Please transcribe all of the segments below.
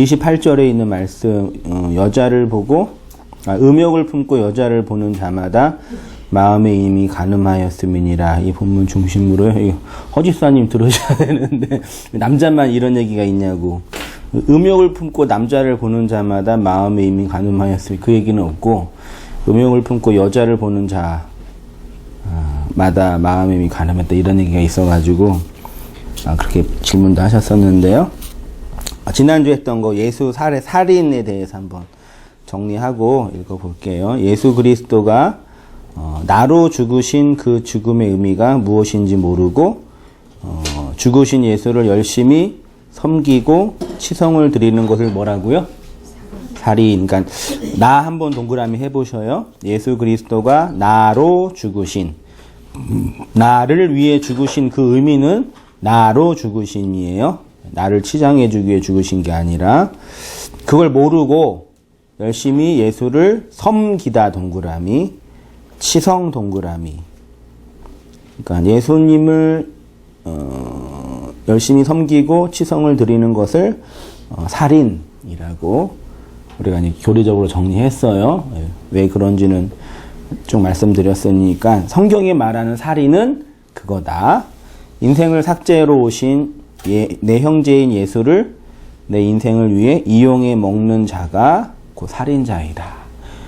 28절에 있는 말씀, 여자를 보고, 음욕을 품고 여자를 보는 자마다 마음에 이미 간음하였음이니라. 이 본문 중심으로 허집사님 들으셔야 되는데 남자만 이런 얘기가 있냐고. 음욕을 품고 남자를 보는 자마다 마음에 이미 간음하였으니 그 얘기는 없고, 음욕을 품고 여자를 보는 자마다 마음에 이미 간음했다 이런 얘기가 있어가지고 그렇게 질문도 하셨었는데요. 지난주에 했던 거 예수 살인에 대해서 한번 정리하고 읽어볼게요. 예수 그리스도가 나로 죽으신 그 죽음의 의미가 무엇인지 모르고 죽으신 예수를 열심히 섬기고 치성을 드리는 것을 뭐라고요? 살인. 그러니까 나 한번 동그라미 해보셔요. 예수 그리스도가 나로 죽으신, 나를 위해 죽으신 그 의미는 나로 죽으심이에요. 나를 치장해 주기 위해 죽으신 게 아니라, 그걸 모르고 열심히 예수를 섬기다 동그라미, 치성 동그라미. 그러니까 예수님을 열심히 섬기고 치성을 드리는 것을 살인이라고 우리가 이제 교리적으로 정리했어요. 왜 그런지는 좀 말씀드렸으니까, 성경이 말하는 살인은 그거다. 인생을 삭제로 오신 내 형제인 예수를 내 인생을 위해 이용해 먹는 자가 그 살인자이다.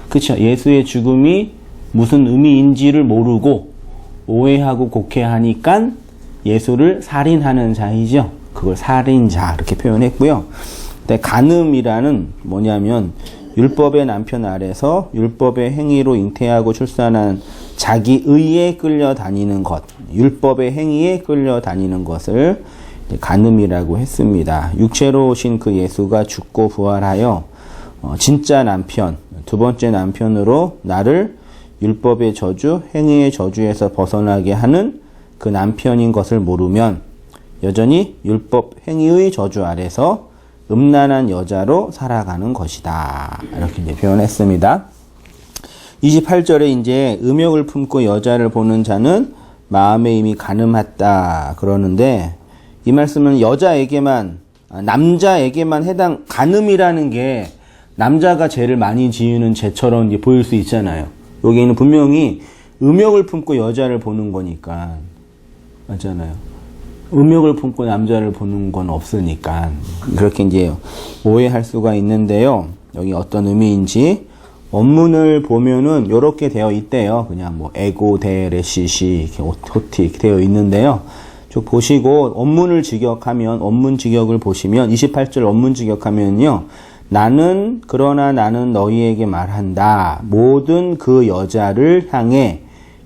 그렇죠? 예수의 죽음이 무슨 의미인지를 모르고 오해하고 곡해하니까 예수를 살인하는 자이죠. 그걸 살인자 이렇게 표현했고요. 근데 간음이라는 뭐냐면 율법의 남편 아래서 율법의 행위로 잉태하고 출산한 자기 의에 끌려다니는 것, 율법의 행위에 끌려다니는 것을 간음이라고 했습니다. 육체로 오신 그 예수가 죽고 부활하여 진짜 남편, 두 번째 남편으로 나를 율법의 저주, 행위의 저주에서 벗어나게 하는 그 남편인 것을 모르면 여전히 율법 행위의 저주 아래서 음란한 여자로 살아가는 것이다. 이렇게 이제 표현했습니다. 28절에 이제 음욕을 품고 여자를 보는 자는 마음에 이미 간음했다 그러는데, 이 말씀은 여자에게만, 남자에게만 간음이라는 게 남자가 죄를 많이 지으는 죄처럼 이제 보일 수 있잖아요. 여기는 분명히 음욕을 품고 여자를 보는 거니까. 맞잖아요. 음욕을 품고 남자를 보는 건 없으니까. 그렇게 이제 오해할 수가 있는데요. 여기 어떤 의미인지 원문을 보면은 이렇게 되어 있대요. 그냥 뭐 에고 데 레시시 이렇게 호티 이렇게 되어 있는데요. 쭉 보시고 원문 직역을 보시면 28절 원문 직역하면요. 그러나 나는 너희에게 말한다. 모든 그 여자를 향해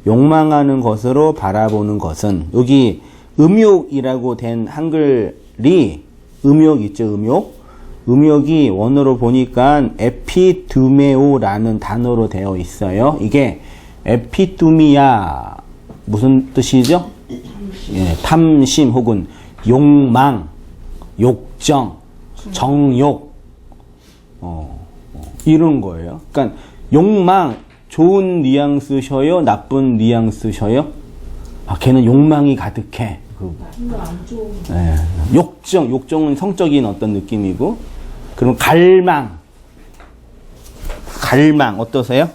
욕망하는 것으로 바라보는 것은, 여기 음욕이라고 된 한글이 음욕 있죠, 음욕. 음욕이 원어로 보니까 에피두메오라는 단어로 되어 있어요. 이게 에피두미아 무슨 뜻이죠? 예, 탐심 혹은 욕망, 욕정, 정욕, 이런 거예요. 그러니까 욕망, 좋은 뉘앙스셔요? 나쁜 뉘앙스셔요? 걔는 욕망이 가득해. 네. 욕정은 성적인 어떤 느낌이고, 그럼 갈망 어떠세요?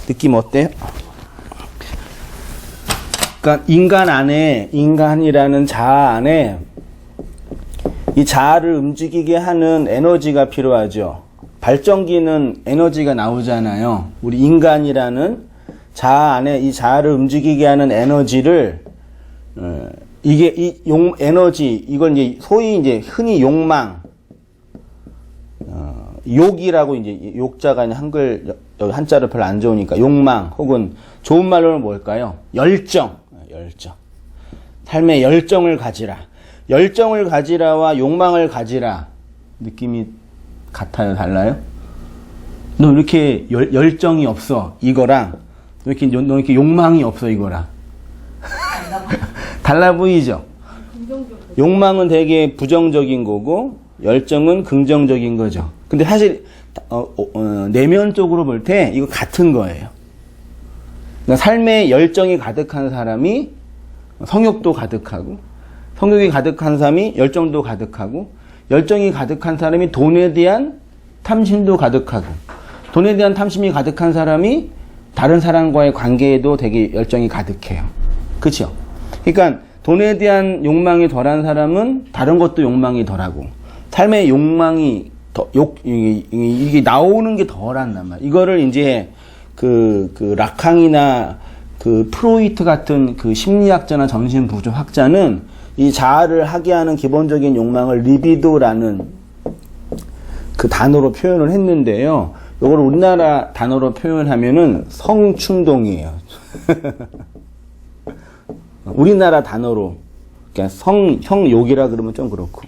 느낌 어때요? 그러니까 인간이라는 자아 안에 이 자아를 움직이게 하는 에너지가 필요하죠. 발전기는 에너지가 나오잖아요. 우리 인간이라는 자아 안에 이 자아를 움직이게 하는 에너지를, 에너지, 이걸 이제 소위 이제 흔히 욕망, 욕이라고 이제 욕자가 한글, 여기 한자로 별로 안 좋으니까 욕망, 혹은 좋은 말로는 뭘까요? 열정. 삶에 열정을 가지라. 열정을 가지라와 욕망을 가지라. 느낌이 같아요? 달라요? 너 이렇게 열정이 없어. 이거랑, 너 이렇게 욕망이 없어. 이거랑. 달라 보이죠? 욕망은 되게 부정적인 거고, 열정은 긍정적인 거죠. 근데 사실, 내면적으로 볼 때 이거 같은 거예요. 그러니까 삶에 열정이 가득한 사람이 성욕도 가득하고, 성욕이 가득한 사람이 열정도 가득하고, 열정이 가득한 사람이 돈에 대한 탐심도 가득하고, 돈에 대한 탐심이 가득한 사람이 다른 사람과의 관계에도 되게 열정이 가득해요. 그렇죠? 그러니까 돈에 대한 욕망이 덜한 사람은 다른 것도 욕망이 덜하고, 삶의 욕망이 이게 나오는 게 덜한단 말이에요. 이거를 이제 그 라캉이나 그 프로이트 같은 그 심리학자나 정신부조학자는 이 자아를 하게 하는 기본적인 욕망을 리비도라는 그 단어로 표현을 했는데요. 이걸 우리나라 단어로 표현하면은 성충동이에요. 우리나라 단어로, 그러니까 성욕이라 그러면 좀 그렇고,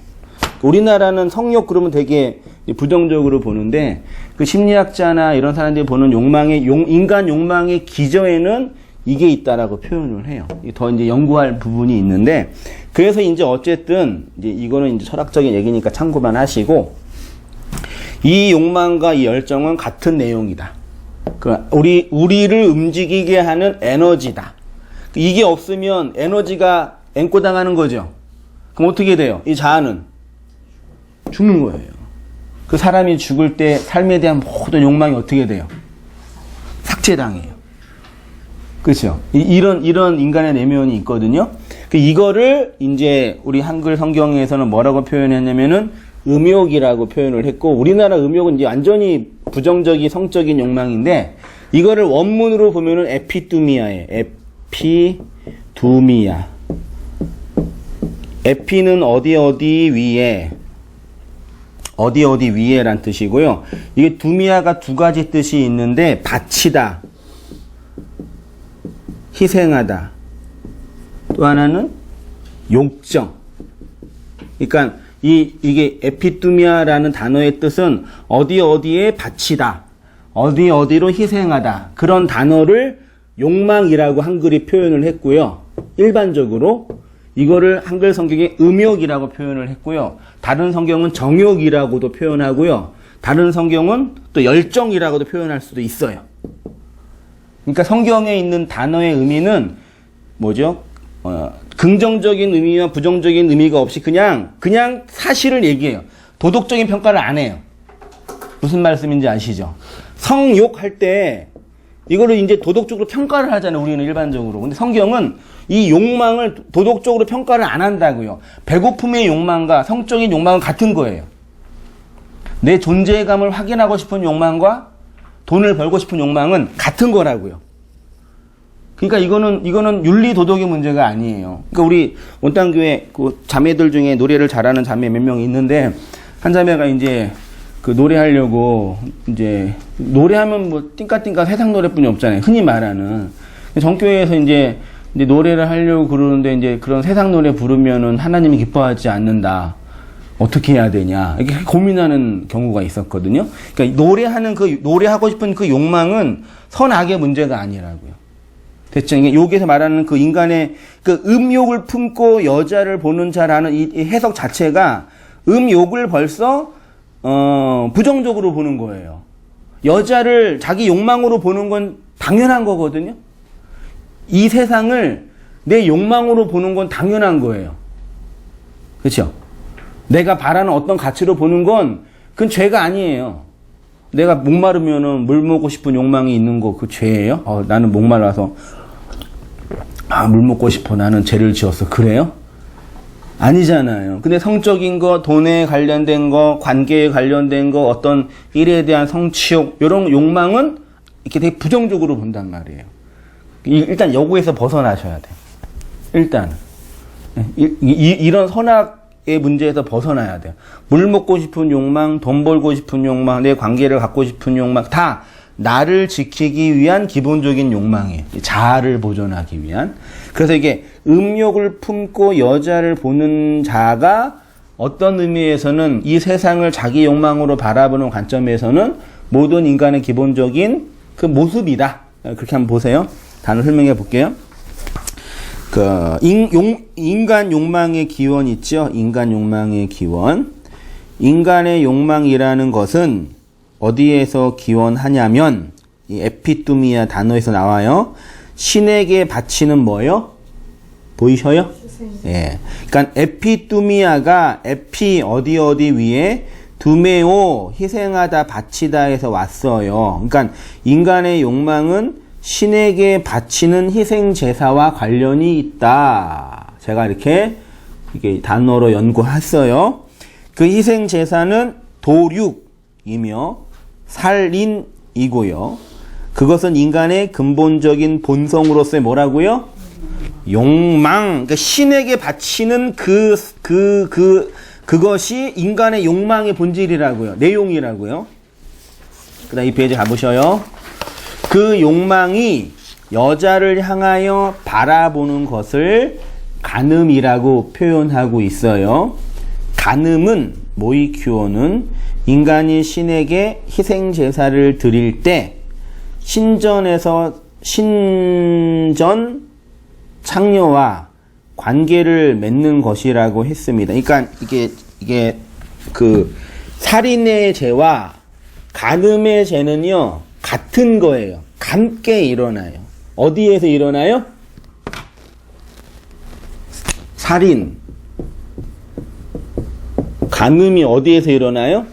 우리나라는 성욕 그러면 되게 부정적으로 보는데, 그 심리학자나 이런 사람들이 보는 인간 욕망의 기저에는 이게 있다라고 표현을 해요. 더 이제 연구할 부분이 있는데, 그래서 이제 어쨌든 이제 이거는 이제 철학적인 얘기니까 참고만 하시고, 이 욕망과 이 열정은 같은 내용이다. 우리를 움직이게 하는 에너지다. 이게 없으면 에너지가 앵꼬당하는 거죠. 그럼 어떻게 돼요? 이 자아는 죽는 거예요. 그 사람이 죽을 때 삶에 대한 모든 욕망이 어떻게 돼요? 삭제당해요. 그렇죠? 이런 인간의 내면이 있거든요. 이거를 이제 우리 한글 성경에서는 뭐라고 표현했냐면은 음욕이라고 표현을 했고, 우리나라 음욕은 이제 완전히 부정적인 성적인 욕망인데, 이거를 원문으로 보면은 에피두미아예요. 에피두미아. 에피는 어디 위에, 어디 위에란 뜻이고요. 이게 두미아가 두 가지 뜻이 있는데, 바치다, 희생하다, 또 하나는 욕정. 그러니까 이게 에피두미아라는 단어의 뜻은 어디에 바치다, 어디로 희생하다, 그런 단어를 욕망이라고 한글이 표현을 했고요. 일반적으로 이거를 한글 성경에 음욕이라고 표현을 했고요. 다른 성경은 정욕이라고도 표현하고요. 다른 성경은 또 열정이라고도 표현할 수도 있어요. 그러니까 성경에 있는 단어의 의미는 뭐죠? 긍정적인 의미와 부정적인 의미가 없이 그냥 사실을 얘기해요. 도덕적인 평가를 안 해요. 무슨 말씀인지 아시죠? 성욕할 때 이거를 이제 도덕적으로 평가를 하잖아요. 우리는 일반적으로. 근데 성경은 이 욕망을 도덕적으로 평가를 안 한다고요. 배고픔의 욕망과 성적인 욕망은 같은 거예요. 내 존재감을 확인하고 싶은 욕망과 돈을 벌고 싶은 욕망은 같은 거라고요. 그러니까 이거는 윤리 도덕의 문제가 아니에요. 그러니까 우리 원당교회 그 자매들 중에 노래를 잘하는 자매 몇 명 있는데, 한 자매가 이제 그 노래하려고 이제 노래하면 뭐 띵까띵까 세상 노래뿐이 없잖아요. 흔히 말하는. 정교회에서 이제 노래를 하려고 그러는데, 이제 그런 세상 노래 부르면은 하나님이 기뻐하지 않는다. 어떻게 해야 되냐. 이렇게 고민하는 경우가 있었거든요. 그러니까 노래하고 싶은 그 욕망은 선악의 문제가 아니라고요. 됐죠? 이게 여기서 말하는 그 인간의 그 음욕을 품고 여자를 보는 자라는 이 해석 자체가 음욕을 벌써 부정적으로 보는 거예요. 여자를 자기 욕망으로 보는 건 당연한 거거든요. 이 세상을 내 욕망으로 보는 건 당연한 거예요. 그렇죠? 내가 바라는 어떤 가치로 보는 건 그건 죄가 아니에요. 내가 목마르면은 물 먹고 싶은 욕망이 있는 거 그 죄예요? 나는 목말라서 물 먹고 싶어. 나는 죄를 지었어. 그래요? 아니잖아요. 근데 성적인 거, 돈에 관련된 거, 관계에 관련된 거, 어떤 일에 대한 성취욕, 이런 욕망은 이렇게 되게 부정적으로 본단 말이에요. 일단 여기에서 벗어나셔야 돼요. 일단 이런 선악의 문제에서 벗어나야 돼요. 물 먹고 싶은 욕망, 돈 벌고 싶은 욕망, 내 관계를 갖고 싶은 욕망, 다 나를 지키기 위한 기본적인 욕망이에요. 자아를 보존하기 위한. 그래서 이게 음욕을 품고 여자를 보는 자가 어떤 의미에서는 이 세상을 자기 욕망으로 바라보는 관점에서는 모든 인간의 기본적인 그 모습이다. 그렇게 한번 보세요. 단어 설명해 볼게요. 인간 욕망의 기원 있죠? 인간 욕망의 기원. 인간의 욕망이라는 것은 어디에서 기원하냐면, 이 에피두미아 단어에서 나와요. 신에게 바치는 뭐요? 보이셔요? 예. 그러니까 에피뚜미아가 에피 어디 위에 두메오 희생하다 바치다에서 왔어요. 그러니까 인간의 욕망은 신에게 바치는 희생 제사와 관련이 있다. 제가 이렇게 이게 단어로 연구했어요. 그 희생 제사는 도륙이며 살인이고요. 그것은 인간의 근본적인 본성으로서의 뭐라고요? 욕망, 그러니까 신에게 바치는 그것이 인간의 욕망의 본질이라고요. 내용이라고요. 그 다음 이 페이지 가보셔요. 그 욕망이 여자를 향하여 바라보는 것을 간음이라고 표현하고 있어요. 간음은, 모이큐어는 인간이 신에게 희생 제사를 드릴 때 신전 창녀와 관계를 맺는 것이라고 했습니다. 그러니까 이게 그 살인의 죄와 간음의 죄는요 같은 거예요. 함께 일어나요. 어디에서 일어나요? 살인, 간음이 어디에서 일어나요?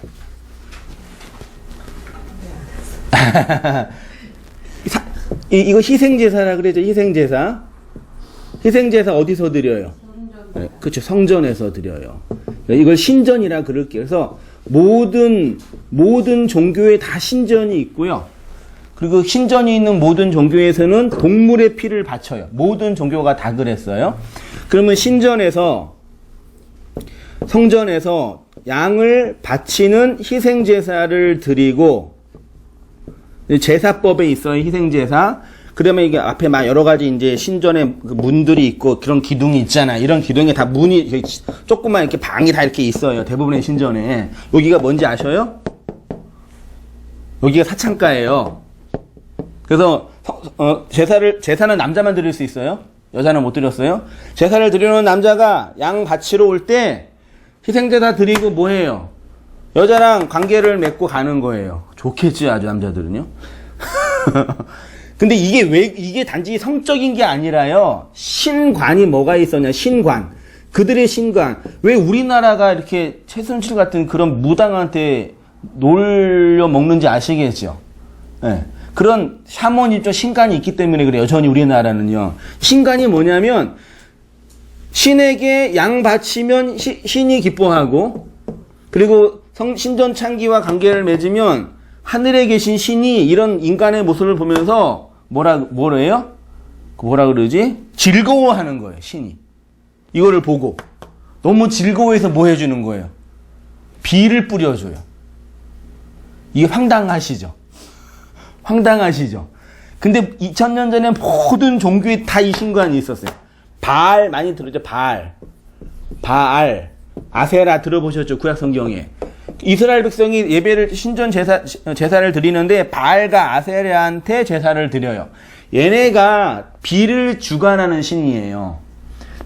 이거 희생제사라 그러죠. 희생제사. 희생제사 어디서 드려요? 네, 그렇죠. 성전에서 드려요. 이걸 신전이라 그럴게요. 그래서 모든 종교에 다 신전이 있고요. 그리고 신전이 있는 모든 종교에서는 동물의 피를 바쳐요. 모든 종교가 다 그랬어요. 그러면 성전에서 양을 바치는 희생제사를 드리고, 제사법에 있어요. 희생제사. 그러면 이게 앞에 막 여러 가지 이제 신전에 문들이 있고 그런 기둥이 있잖아. 이런 기둥에 다 문이 조그만 이렇게 방이 다 이렇게 있어요. 대부분의 신전에. 여기가 뭔지 아셔요? 여기가 사창가예요. 그래서 제사는 남자만 드릴 수 있어요. 여자는 못 드렸어요. 제사를 드리는 남자가 양 바치러 올 때 희생제사 드리고 뭐 해요? 여자랑 관계를 맺고 가는 거예요. 좋겠지, 아주 남자들은요. 근데 이게 단지 성적인 게 아니라요. 신관이 뭐가 있었냐, 신관. 그들의 신관. 왜 우리나라가 이렇게 최순실 같은 그런 무당한테 놀려 먹는지 아시겠죠? 네. 그런 샤머니 좀 신관이 있기 때문에 그래요. 여전히 우리나라는요. 신관이 뭐냐면, 신에게 양 바치면 신이 기뻐하고, 그리고 신전 창기와 관계를 맺으면 하늘에 계신 신이 이런 인간의 모습을 보면서 뭐래요? 뭐라 그러지? 즐거워하는 거예요, 신이. 이거를 보고. 너무 즐거워해서 뭐 해주는 거예요? 비를 뿌려줘요. 이게 황당하시죠? 황당하시죠? 근데 2000년 전에 모든 종교에 다 이 신관이 있었어요. 바알 많이 들었죠? 바알. 아세라 들어보셨죠? 구약 성경에. 이스라엘 백성이 예배를, 신전 제사를 드리는데 바알과 아세라한테 제사를 드려요. 얘네가 비를 주관하는 신이에요.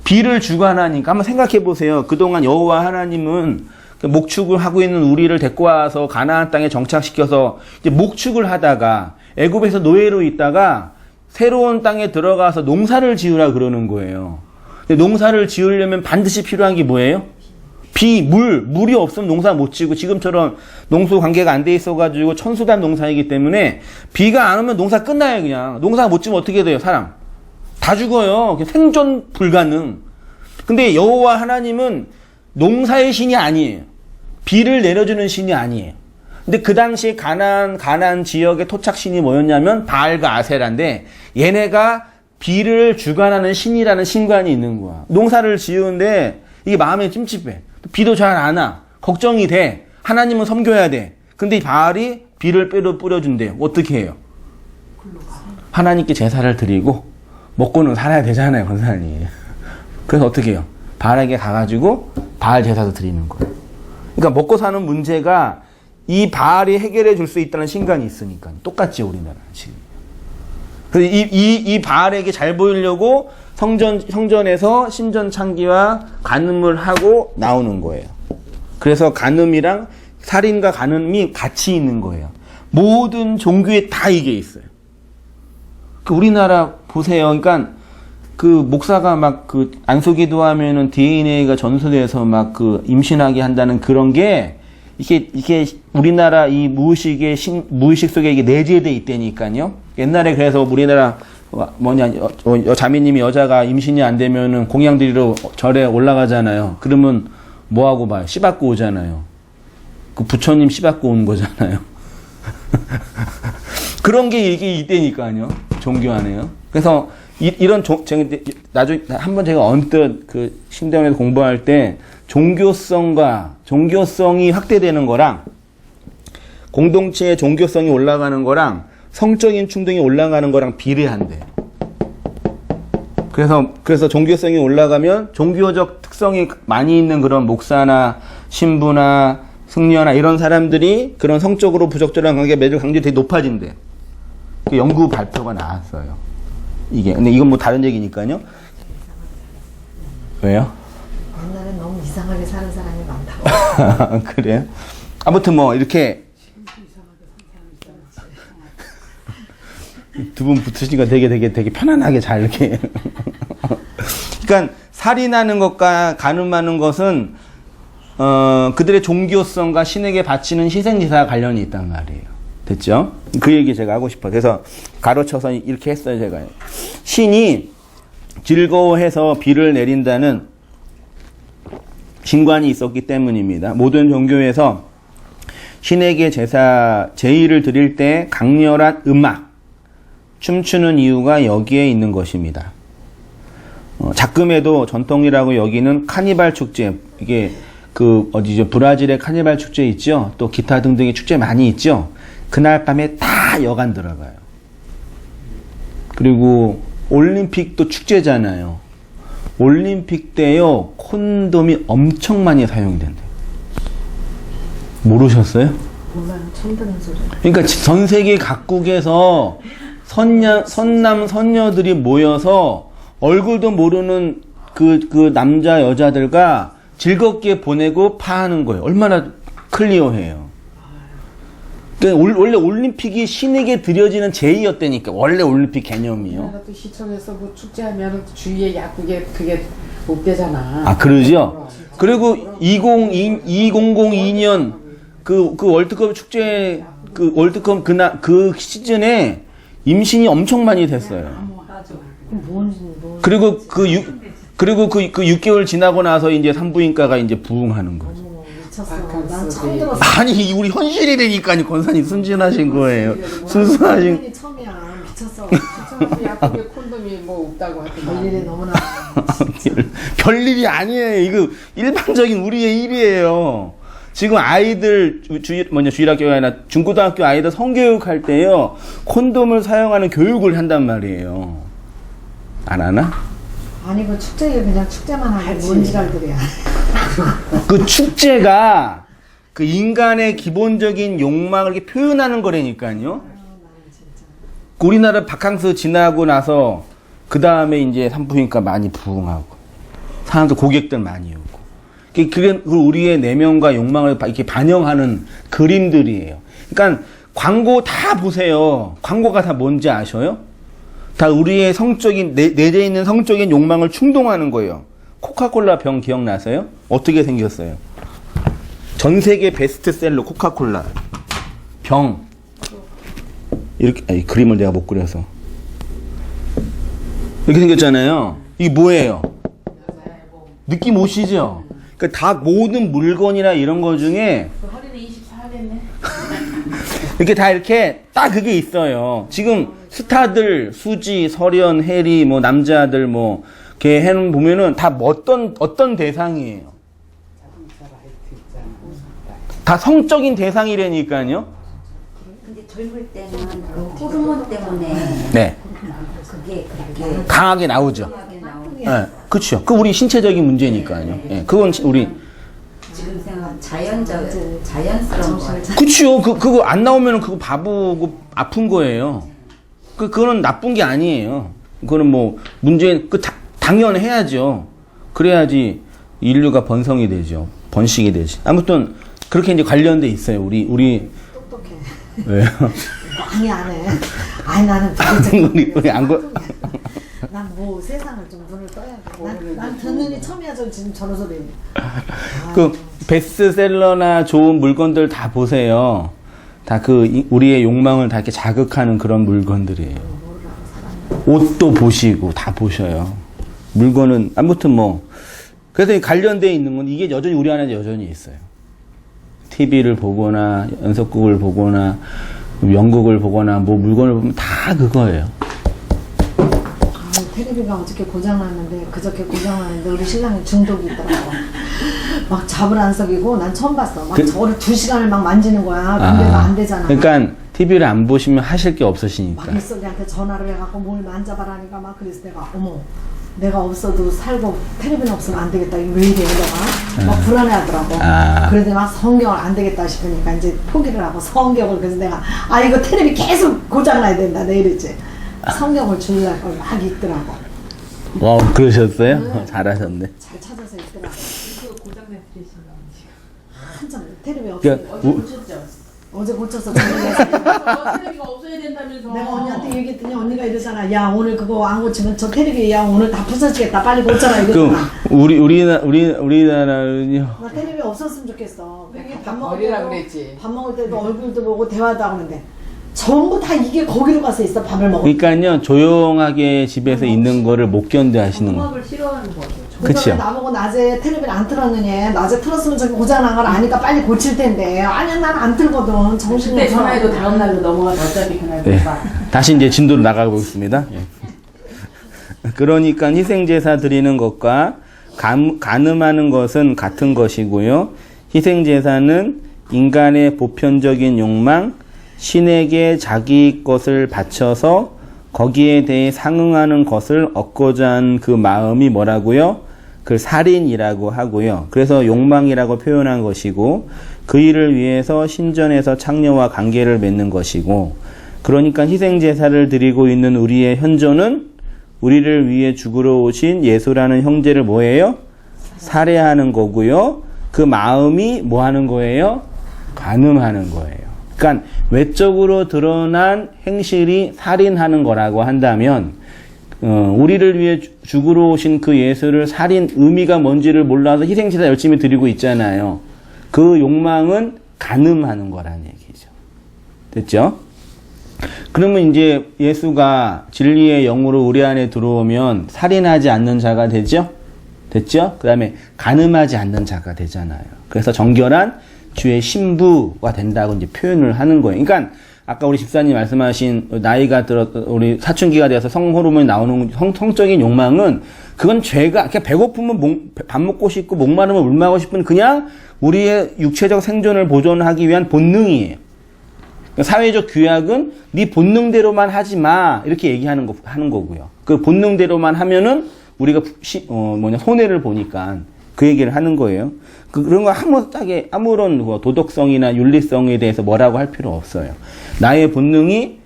비를 주관하니까 한번 생각해 보세요. 그동안 여호와 하나님은 목축을 하고 있는 우리를 데리고 와서 가나안 땅에 정착시켜서 이제 목축을 하다가 애굽에서 노예로 있다가 새로운 땅에 들어가서 농사를 지으라 그러는 거예요. 근데 농사를 지으려면 반드시 필요한 게 뭐예요? 비, 물이 없으면 농사 못 지고 지금처럼 농수 관계가 안 돼 있어가지고 천수단 농사이기 때문에 비가 안 오면 농사 끝나요, 그냥. 농사 못 지면 어떻게 돼요, 사람? 다 죽어요. 생존 불가능. 근데 여호와 하나님은 농사의 신이 아니에요. 비를 내려주는 신이 아니에요. 근데 그 당시 가나안 지역의 토착신이 뭐였냐면 바알과 아세라인데 얘네가 비를 주관하는 신이라는 신관이 있는 거야. 농사를 지으는데 이게 마음에 찜찜해. 비도 잘 안 와. 걱정이 돼. 하나님은 섬겨야 돼. 근데 이 바알이 비를 뿌려준대요. 어떻게 해요? 하나님께 제사를 드리고 먹고는 살아야 되잖아요, 권사님. 그래서 어떻게 해요? 바알에게 가가지고 바알 제사도 드리는 거예요. 그러니까 먹고 사는 문제가 이 바알이 해결해 줄 수 있다는 신관이 있으니까. 똑같지, 우리나라 지금. 그래서 이 바알에게 잘 보이려고 성전에서 신전 창기와 간음을 하고 나오는 거예요. 그래서 간음이랑 살인과 간음이 같이 있는 거예요. 모든 종교에 다 이게 있어요. 우리나라 보세요. 그러니까 그 목사가 막 그 안수기도 하면은 DNA가 전수돼서 막 그 임신하게 한다는 그런 게 이게 우리나라 이 무의식 속에 이게 내재돼 있다니까요. 옛날에 그래서 우리나라 자매님이 여자가 임신이 안 되면은 공양드리러 절에 올라가잖아요. 그러면 뭐 하고 봐요? 씨 받고 오잖아요. 그 부처님 씨 받고 온 거잖아요. 그런 게 이게 있다니까요. 종교 안에요. 그래서 이런 제가 나중에 한번 제가 언뜻 그 신대원에서 공부할 때 종교성이 확대되는 거랑 공동체의 종교성이 올라가는 거랑 성적인 충동이 올라가는 거랑 비례한대. 그래서 종교성이 올라가면 종교적 특성이 많이 있는 그런 목사나 신부나 승려나 이런 사람들이 그런 성적으로 부적절한 관계가 매주 강제로 되게 높아진대. 그 연구 발표가 나왔어요. 이게. 근데 이건 뭐 다른 얘기니까요. 왜요? 옛날에 너무 이상하게 사는 사람이 많다고. 그래요? 아무튼 뭐 이렇게 두 분 붙으시니까 되게 편안하게 잘 이렇게. 그러니까 살인하는 것과 간음하는 것은 그들의 종교성과 신에게 바치는 희생제사와 관련이 있단 말이에요. 됐죠? 그 얘기 제가 하고 싶어요. 그래서 가로쳐서 이렇게 했어요, 제가. 신이 즐거워해서 비를 내린다는 신관이 있었기 때문입니다. 모든 종교에서 신에게 제의를 드릴 때 강렬한 음악, 춤추는 이유가 여기에 있는 것입니다. 작금에도 전통이라고 여기는 카니발 축제, 이게 어디죠? 브라질의 카니발 축제 있죠? 또 기타 등등의 축제 많이 있죠? 그날 밤에 다 여간 들어가요. 그리고 올림픽도 축제잖아요. 올림픽 때요, 콘돔이 엄청 많이 사용된대요. 모르셨어요? 몰라요. 처음 듣는 소리. 그러니까 전 세계 각국에서 선남, 선녀들이 모여서 얼굴도 모르는 그 남자, 여자들과 즐겁게 보내고 파하는 거예요. 얼마나 클리어해요. 그러니까 원래 올림픽이 신에게 드려지는 제의였다니까. 원래 올림픽 개념이요. 또 시청에서 뭐 축제하면 주위에 약국에 그게 못 되잖아. 아, 그러죠? 그리고 2002년 그 월드컵 축제, 그 월드컵 그 시즌에 임신이 엄청 많이 됐어요. 그리고 그 6개월 지나고 나서 이제 산부인과가 이제 부응하는 거죠. 미쳤어. 난 처음 들었어. 아니, 우리 현실이라니까요. 권사님 순진하신 거예요. 순수하신. 이 처음이야. 미쳤어. 시청에서 약국에 콘돔이 뭐 없다고 하더만. 별일이 너무나. 별일이 아니에요. 이거 일반적인 우리의 일이에요. 지금 아이들 주일학교가 아니라 중고등학교 아이들 성교육할 때요, 콘돔을 사용하는 교육을 한단 말이에요. 안 하나? 아니 그 축제에 그냥 축제만 하고 뭔 지랄들이야. 그 축제가 그 인간의 기본적인 욕망을 이렇게 표현하는 거라니까요. 우리나라 바캉스 지나고 나서 그 다음에 이제 산부인과 많이 부응하고 사람들 고객들 많이 오고. 그게 우리의 내면과 욕망을 이렇게 반영하는 그림들이에요. 그러니까 광고 다 보세요. 광고가 다 뭔지 아셔요? 다 우리의 성적인 내재 있는 성적인 욕망을 충동하는 거예요. 코카콜라 병 기억나세요? 어떻게 생겼어요? 전 세계 베스트셀러 코카콜라 병. 이렇게 그림을 내가 못 그려서 이렇게 생겼잖아요. 이게 뭐예요? 느낌 오시죠? 그러니까 다 모든 물건이나 이런 거 중에 허리는 24하겠네. 이렇게 다 이렇게 딱 그게 있어요. 지금 스타들 수지, 설현, 해리, 뭐 남자들 뭐 걔 해는 보면은 다 어떤 대상이에요. 다 성적인 대상이라니까요. 근데 젊을 때는 그 호르몬 때문에 네, 그게 그렇게 강하게 나오죠. 강하게 나오고 네, 그렇죠. 그 우리 신체적인 문제니까요. 예, 그건 우리 지금 생각 자연스러운 거. 그렇죠. 그거 안 나오면은 그거 바보고 아픈 거예요. 그거는 나쁜 게 아니에요. 그거는 뭐 문제 당연해야죠. 그래야지 인류가 번성이 되죠. 번식이 되지. 아무튼 그렇게 이제 관련돼 있어요. 우리 똑똑해. 왜요? 많이 안 해. 아니 나는 도대체 우리 안 거. 난 뭐 세상을 좀 눈을 떠야 돼. 난 듣는 이 처음이야. 저 지금 저런 소리. 그 베스트셀러나 좋은 물건들 다 보세요. 다 그 우리의 욕망을 다 이렇게 자극하는 그런 물건들이에요. 옷도 보시고 다 보셔요. 물건은 아무튼 뭐 그래서 관련돼 있는 건 이게 여전히 우리 안에 여전히 있어요. TV를 보거나 연속극을 보거나 연극을 보거나 뭐 물건을 보면 다 그거예요. 테레비가 어저께 고장났는데 그저께 고장났는데 우리 신랑이 중독이 있더라고. 막 잡을 안 썩이고 난 처음 봤어. 막 저거를 2시간을 막 만지는 거야. 근데도 안 되잖아. 그러니까 TV를 안 보시면 하실 게 없으시니까. 막 일손이한테 전화를 해갖고 뭘 만져봐라니까 막 그래서 내가 어머 내가 없어도 살고 테레비는 없으면 안 되겠다. 이거 왜 이래 내가 막 불안해하더라고. 그런데 막 성경을 안 되겠다 싶으니까 이제 포기를 하고 성경을 그래서 내가 아 이거 테레비 계속 고장나야 된다 내일 이제 성경을 주려고 막 읽더라고. 와 그러셨어요? 잘하셨네. 잘 찾아서 읽더라고. 고장난 드레싱 한참 테레비 없어. 그러니까 어제 고쳐서 정리해서 테레비가 없어야 된다면서. 내가 언니한테 얘기했더니 언니가 이러잖아. 야 오늘 그거 안 고치면 저 테레비 야 오늘 다 부서지겠다. 빨리 고쳐라 이러잖아. 우리나라는요. 나 테레비 없었으면 좋겠어. 내가 밥 버리라 먹을 때도 그랬지. 밥 먹을 때도 얼굴도 보고 대화도 하고 그러는데 전부 다 이게 거기로 가서 있어 밥을 먹을 때. 그러니까요 조용하게 집에서 있는 거를 못 견뎌 하시는 거. 음악을 싫어하는 거 같아요. 그치요. 나보고 낮에 테레비를 안 틀었느냐. 낮에 틀었으면 저기 고장난 걸 아니까 빨리 고칠 텐데. 아니야 난 안 틀거든. 정신이 그때 없어. 전화해도 다음 날로 넘어가서 어차피 그날 네. 봐. 다시 이제 진도로 나가 보겠습니다. 예. 그러니까 희생제사 드리는 것과 간음하는 것은 같은 것이고요. 희생제사는 인간의 보편적인 욕망, 신에게 자기 것을 바쳐서 거기에 대해 상응하는 것을 얻고자 하는 그 마음이 뭐라고요? 그 살인이라고 하고요. 그래서 욕망이라고 표현한 것이고 그 일을 위해서 신전에서 창녀와 관계를 맺는 것이고 그러니까 희생제사를 드리고 있는 우리의 현존은 우리를 위해 죽으러 오신 예수라는 형제를 뭐예요? 살해하는 거고요. 그 마음이 뭐 하는 거예요? 간음하는 거예요. 그러니까 외적으로 드러난 행실이 살인하는 거라고 한다면 우리를 위해 죽으러 오신 그 예수를 살인 의미가 뭔지를 몰라서 희생제사 열심히 드리고 있잖아요. 그 욕망은 간음하는 거라는 얘기죠. 됐죠? 그러면 이제 예수가 진리의 영으로 우리 안에 들어오면 살인하지 않는 자가 되죠? 됐죠? 그 다음에 간음하지 않는 자가 되잖아요. 그래서 정결한 주의 신부가 된다고 이제 표현을 하는 거예요. 그러니까 아까 우리 집사님 말씀하신 나이가 우리 사춘기가 되어서 성호르몬이 나오는 성적인 욕망은 그건 죄가 그냥 배고프면 밥 먹고 싶고 목마르면 물 마시고 싶은 그냥 우리의 육체적 생존을 보존하기 위한 본능이에요. 그러니까 사회적 규약은 네 본능대로만 하지 마 이렇게 얘기하는 하는 거고요. 그 본능대로만 하면은 우리가 손해를 보니까 그 얘기를 하는 거예요. 그런 거 아무런 도덕성이나 윤리성에 대해서 뭐라고 할 필요 없어요. 나의 본능이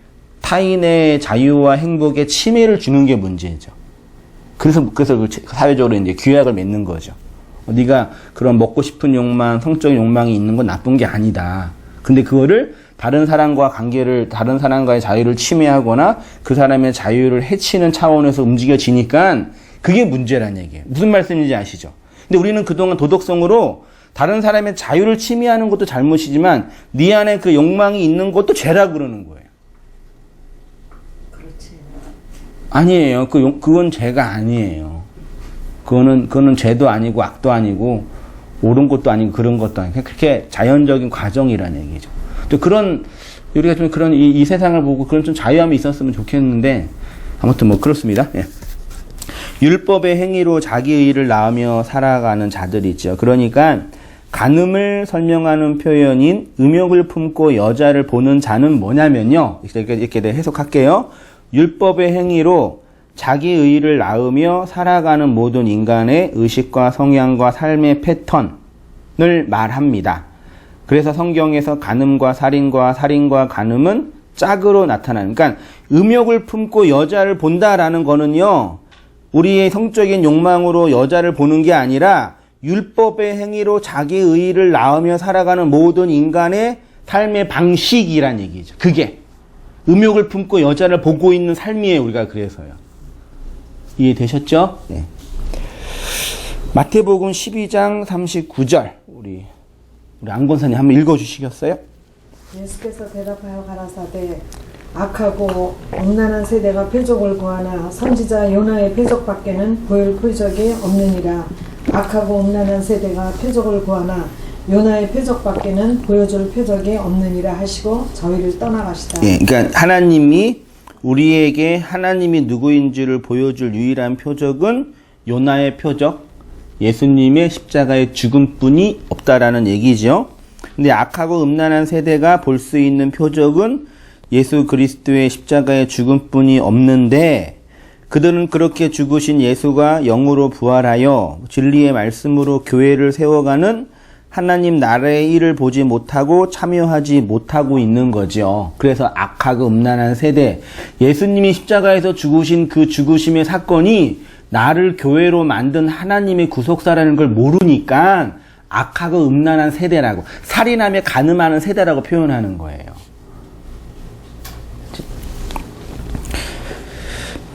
타인의 자유와 행복에 침해를 주는 게 문제죠. 그래서 그 사회적으로 이제 규약을 맺는 거죠. 네가 그런 먹고 싶은 욕망, 성적 욕망이 있는 건 나쁜 게 아니다. 근데 그거를 다른 사람과의 자유를 침해하거나 그 사람의 자유를 해치는 차원에서 움직여지니까 그게 문제란 얘기예요. 무슨 말씀인지 아시죠? 근데 우리는 그동안 도덕성으로 다른 사람의 자유를 침해하는 것도 잘못이지만 네 안에 그 욕망이 있는 것도 죄라고 그러는 거예요. 그렇지. 아니에요. 그건 죄가 아니에요. 그거는 죄도 아니고 악도 아니고 옳은 것도 아니고 그런 것도 아니고 그렇게 자연적인 과정이라는 얘기죠. 또 우리가 좀 그런 이 세상을 보고 그런 좀 자유함이 있었으면 좋겠는데 아무튼 뭐 그렇습니다. 예. 율법의 행위로 자기 의의를 낳으며 살아가는 자들이죠. 그러니까 간음을 설명하는 표현인 음욕을 품고 여자를 보는 자는 뭐냐면요. 이렇게 해석할게요. 율법의 행위로 자기 의의를 낳으며 살아가는 모든 인간의 의식과 성향과 삶의 패턴을 말합니다. 그래서 성경에서 간음과 살인과 간음은 짝으로 나타나는, 그러니까 음욕을 품고 여자를 본다라는 거는요, 우리의 성적인 욕망으로 여자를 보는 게 아니라 율법의 행위로 자기 의의를 낳으며 살아가는 모든 인간의 삶의 방식이란 얘기죠. 그게 음욕을 품고 여자를 보고 있는 삶이에요. 우리가 그래서요. 이해되셨죠? 네. 마태복음 12장 39절 우리 안권사님 한번 읽어주시겠어요? 예수께서 대답하여 가라사대 악하고 음란한 세대가 표적을 구하나 선지자 요나의 표적밖에는 보일 표적이 없느니라. 악하고 음란한 세대가 표적을 구하나 요나의 표적밖에는 보여줄 표적이 없느니라 하시고 저희를 떠나가시다. 예, 그러니까 하나님이 우리에게 하나님이 누구인지를 보여줄 유일한 표적은 요나의 표적, 예수님의 십자가의 죽음뿐이 없다라는 얘기죠. 근데 악하고 음란한 세대가 볼 수 있는 표적은 예수 그리스도의 십자가의 죽음뿐이 없는데, 그들은 그렇게 죽으신 예수가 영으로 부활하여 진리의 말씀으로 교회를 세워가는 하나님 나라의 일을 보지 못하고 참여하지 못하고 있는 거죠. 그래서 악하고 음란한 세대, 예수님이 십자가에서 죽으신 그 죽으심의 사건이 나를 교회로 만든 하나님의 구속사라는 걸 모르니까 악하고 음란한 세대라고, 살인하며 간음하는 세대라고 표현하는 거예요.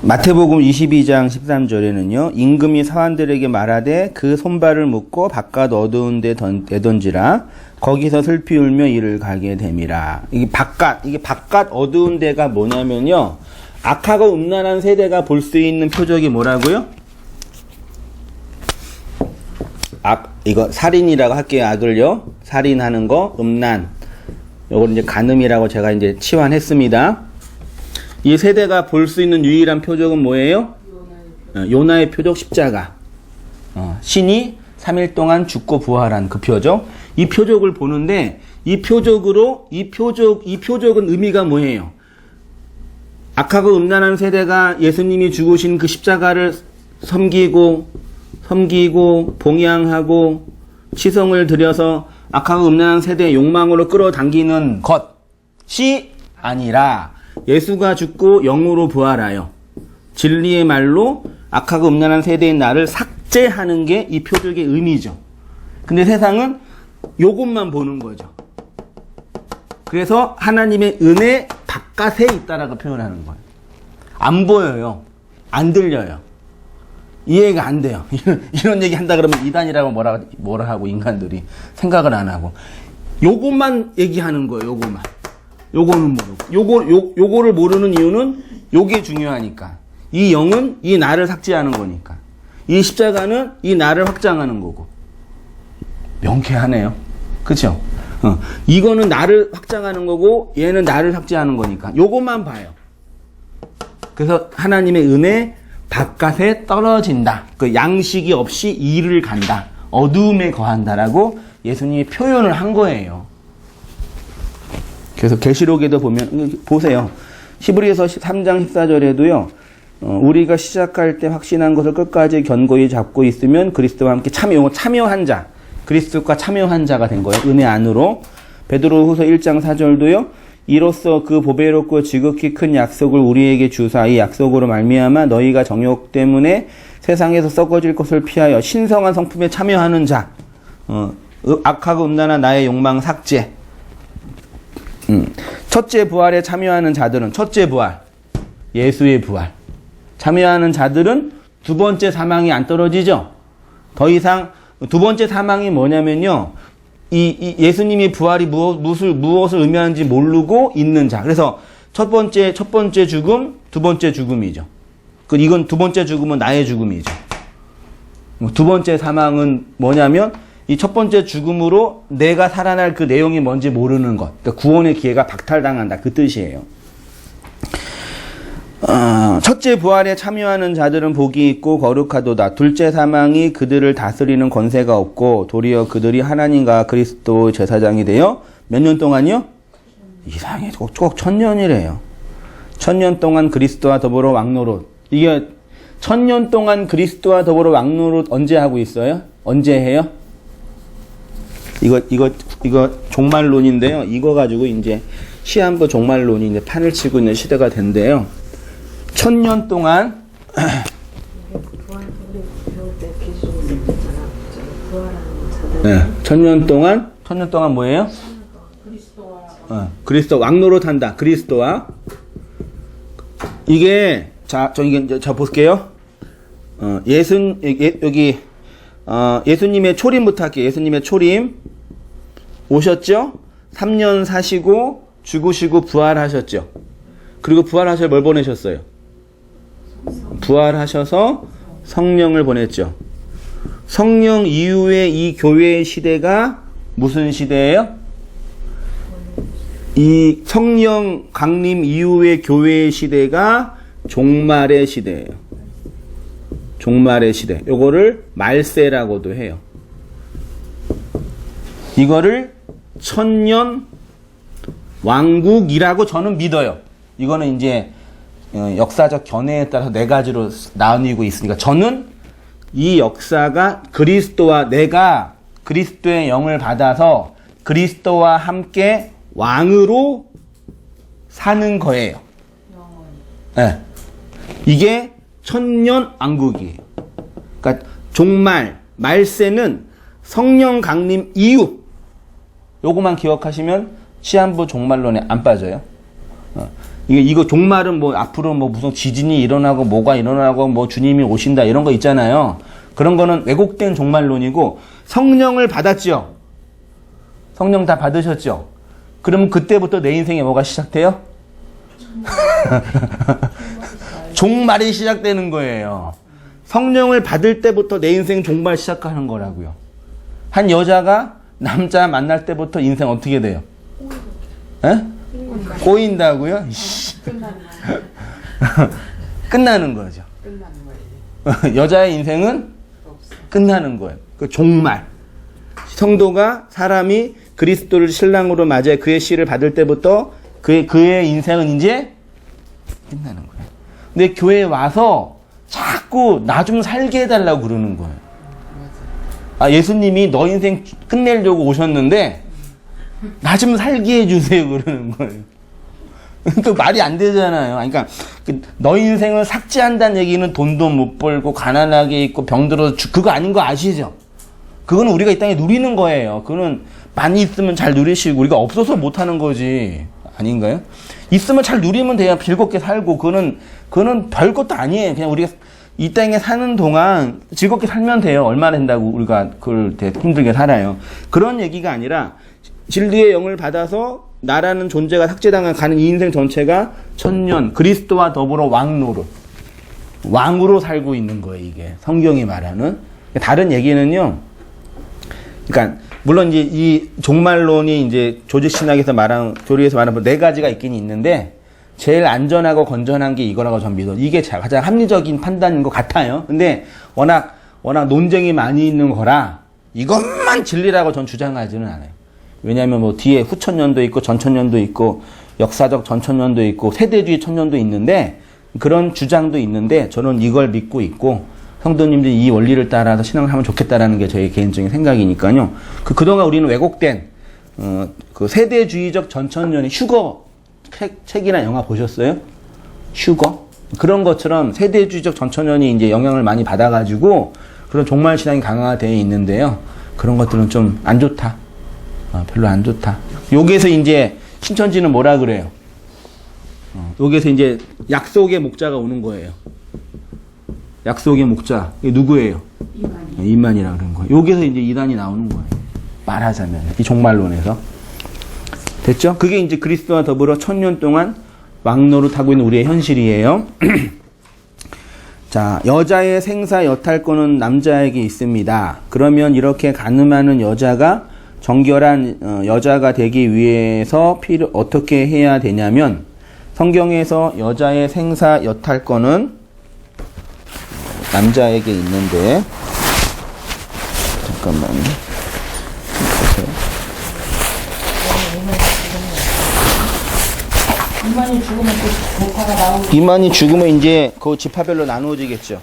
마태복음 22장 13절에는요. 임금이 사환들에게 말하되 그 손발을 묶고 바깥 어두운 데 내던지라. 거기서 슬피 울며 이를 가게 됨이라. 이게 바깥 어두운 데가 뭐냐면요. 악하고 음란한 세대가 볼 수 있는 표적이 뭐라고요? 이거 살인이라고 할게요. 악을요. 살인하는 거, 음란. 요걸 이제 간음이라고 제가 이제 치환했습니다. 이 세대가 볼 수 있는 유일한 표적은 뭐예요? 요나의 표적 십자가. 신이 3일 동안 죽고 부활한 그 표적. 이 표적을 보는데 이 표적은 의미가 뭐예요? 악하고 음란한 세대가 예수님이 죽으신 그 십자가를 섬기고 봉양하고 치성을 들여서 악하고 음란한 세대의 욕망으로 끌어당기는 것이 아니라 예수가 죽고 영으로 부활하여 진리의 말로 악하고 음란한 세대인 나를 삭제하는 게 이 표적의 의미죠. 근데 세상은 요것만 보는 거죠. 그래서 하나님의 은혜 바깥에 있다라고 표현하는 거예요. 안 보여요. 안 들려요. 이해가 안 돼요. 이런 얘기 한다 그러면 이단이라고 뭐라 하고 인간들이 생각을 안 하고 요것만 얘기하는 거예요. 요것만. 요거는 모르고 요거를 모르는 이유는 요게 중요하니까. 이 영은 이 나를 삭제하는 거니까. 이 십자가는 이 나를 확장하는 거고. 명쾌하네요. 그쵸? 이거는 나를 확장하는 거고 얘는 나를 삭제하는 거니까 요것만 봐요. 그래서 하나님의 은혜 바깥에 떨어진다. 그 양식이 없이 이를 간다. 어두움에 거한다라고 예수님이 표현을 한 거예요. 그래서 계시록에도 보면 보세요. 히브리서 3장 14절에도요. 우리가 시작할 때 확신한 것을 끝까지 견고히 잡고 있으면 그리스도와 함께 참여한 자. 그리스도과 참여한 자가 된 거예요. 은혜 안으로. 베드로후서 1장 4절도요. 이로써 그 보배롭고 지극히 큰 약속을 우리에게 주사 이 약속으로 말미암아 너희가 정욕 때문에 세상에서 썩어질 것을 피하여 신성한 성품에 참여하는 자. 악하고 음란한 나의 욕망 삭제. 첫째 부활에 참여하는 자들은 첫째 부활, 예수의 부활. 참여하는 자들은 두 번째 사망이 안 떨어지죠. 더 이상 두 번째 사망이 뭐냐면요. 이 예수님의 부활이 무엇을 의미하는지 모르고 있는 자. 그래서 첫 번째 죽음, 두 번째 죽음이죠. 이건 두 번째 죽음은 나의 죽음이죠. 두 번째 사망은 뭐냐면 이 첫 번째 죽음으로 내가 살아날 그 내용이 뭔지 모르는 것. 그러니까 구원의 기회가 박탈당한다. 그 뜻이에요. 첫째 부활에 참여하는 자들은 복이 있고 거룩하도다. 둘째 사망이 그들을 다스리는 권세가 없고 도리어 그들이 하나님과 그리스도 제사장이 되어 몇 년 동안요? 이상해. 꼭 1000년이래요. 1000년 동안 그리스도와 더불어 왕노릇. 이게 1000년 동안 그리스도와 더불어 왕노릇 언제 하고 있어요? 언제 해요? 이거 종말론인데요. 이거 가지고 이제 시한부 종말론이 이제 판을 치고 있는 시대가 된대요. 1000년 동안 네, 1000년 동안 뭐예요? 그리스도 왕노릇 한다. 그리스도와 이게 자 볼게요. 예수님의 초림부터 할게요. 예수님의 초림 오셨죠? 3년 사시고 죽으시고 부활하셨죠. 그리고 부활하셔서 뭘 보내셨어요? 부활하셔서 성령을 보냈죠. 성령 이후에 이 교회의 시대가 무슨 시대예요? 이 성령 강림 이후의 교회의 시대가 종말의 시대예요. 종말의 시대. 요거를 말세라고도 해요. 이거를 천년 왕국이라고 저는 믿어요. 이거는 이제 역사적 견해에 따라서 네 가지로 나뉘고 있으니까 저는 이 역사가 그리스도와 내가 그리스도의 영을 받아서 그리스도와 함께 왕으로 사는 거예요. 네. 이게 천년 왕국이에요. 그러니까 종말, 말세는 성령 강림 이후 요거만 기억하시면 시한부 종말론에 안 빠져요. 이거 종말은 뭐 앞으로 뭐 무슨 지진이 일어나고 뭐가 일어나고 뭐 주님이 오신다 이런 거 있잖아요. 그런 거는 왜곡된 종말론이고 성령을 받았죠. 성령 다 받으셨죠. 그럼 그때부터 내 인생에 뭐가 시작돼요? 종말이 시작되는 거예요. 성령을 받을 때부터 내 인생 종말 시작하는 거라고요. 한 여자가 남자 만날 때부터 인생 어떻게 돼요? 에? 꼬인다고요? 끝나는 거죠. 여자의 인생은 끝나는 거예요. 그 종말. 성도가 사람이 그리스도를 신랑으로 맞아 그의 씨를 받을 때부터 그의 인생은 이제 끝나는 거예요. 근데 교회에 와서 자꾸 나 좀 살게 해달라고 그러는 거예요. 아, 예수님이 너 인생 끝내려고 오셨는데 나 좀 살게 해주세요 그러는 거예요. 그 말이 안 되잖아요. 그러니까 너 인생을 삭제한다는 얘기는 돈도 못 벌고 가난하게 있고 병들어서 그거 아닌 거 아시죠? 그거는 우리가 이 땅에 누리는 거예요. 그거는 많이 있으면 잘 누리시고 우리가 없어서 못하는 거지 아닌가요? 있으면 잘 누리면 돼야 즐겁게 살고 그거는 별것도 아니에요. 그냥 우리가 이 땅에 사는 동안 즐겁게 살면 돼요. 얼마나 된다고 우리가 그걸 되게 힘들게 살아요. 그런 얘기가 아니라 진리의 영을 받아서 나라는 존재가 삭제당한 가는 이 인생 전체가 천년 그리스도와 더불어 왕으로 살고 있는 거예요. 이게 성경이 말하는. 다른 얘기는요. 그러니까 물론 이제 이 종말론이 이제 조직신학에서 말하는 교리에서 말하는 네 가지가 있긴 있는데 제일 안전하고 건전한 게 이거라고 전 믿어요. 이게 가장 합리적인 판단인 것 같아요. 근데 워낙 논쟁이 많이 있는 거라 이것만 진리라고 전 주장하지는 않아요. 왜냐하면 뭐 뒤에 후천년도 있고 전천년도 있고 역사적 전천년도 있고 세대주의 천년도 있는데 그런 주장도 있는데 저는 이걸 믿고 있고 성도님들이 이 원리를 따라서 신앙을 하면 좋겠다라는 게 저의 개인적인 생각이니까요. 그동안 우리는 왜곡된 그 세대주의적 전천년의 휴거 책이나 영화 보셨어요? 휴거? 그런 것처럼 세대주의적 전천년이 이제 영향을 많이 받아가지고 그런 종말 신앙이 강화되어 있는데요. 그런 것들은 좀 안 좋다. 별로 안 좋다. 여기에서 이제 신천지는 뭐라 그래요? 여기에서 이제 약속의 목자가 오는 거예요. 약속의 목자. 이게 누구예요? 이만이라 그런 거예요. 여기서 이제 이단이 나오는 거예요. 말하자면 이 종말론에서. 됐죠? 그게 이제 그리스도와 더불어 1000년 동안 왕노릇하고 있는 우리의 현실이에요. 자, 여자의 생사 여탈권은 남자에게 있습니다. 그러면 이렇게 가늠하는 여자가 정결한 여자가 되기 위해서 어떻게 해야 되냐면 성경에서 여자의 생사 여탈권은 남자에게 있는데 잠깐만요. 이만이 죽으면 또 조카가 나오고 이만이 죽으면 이제 그 지파별로 나누어지겠죠.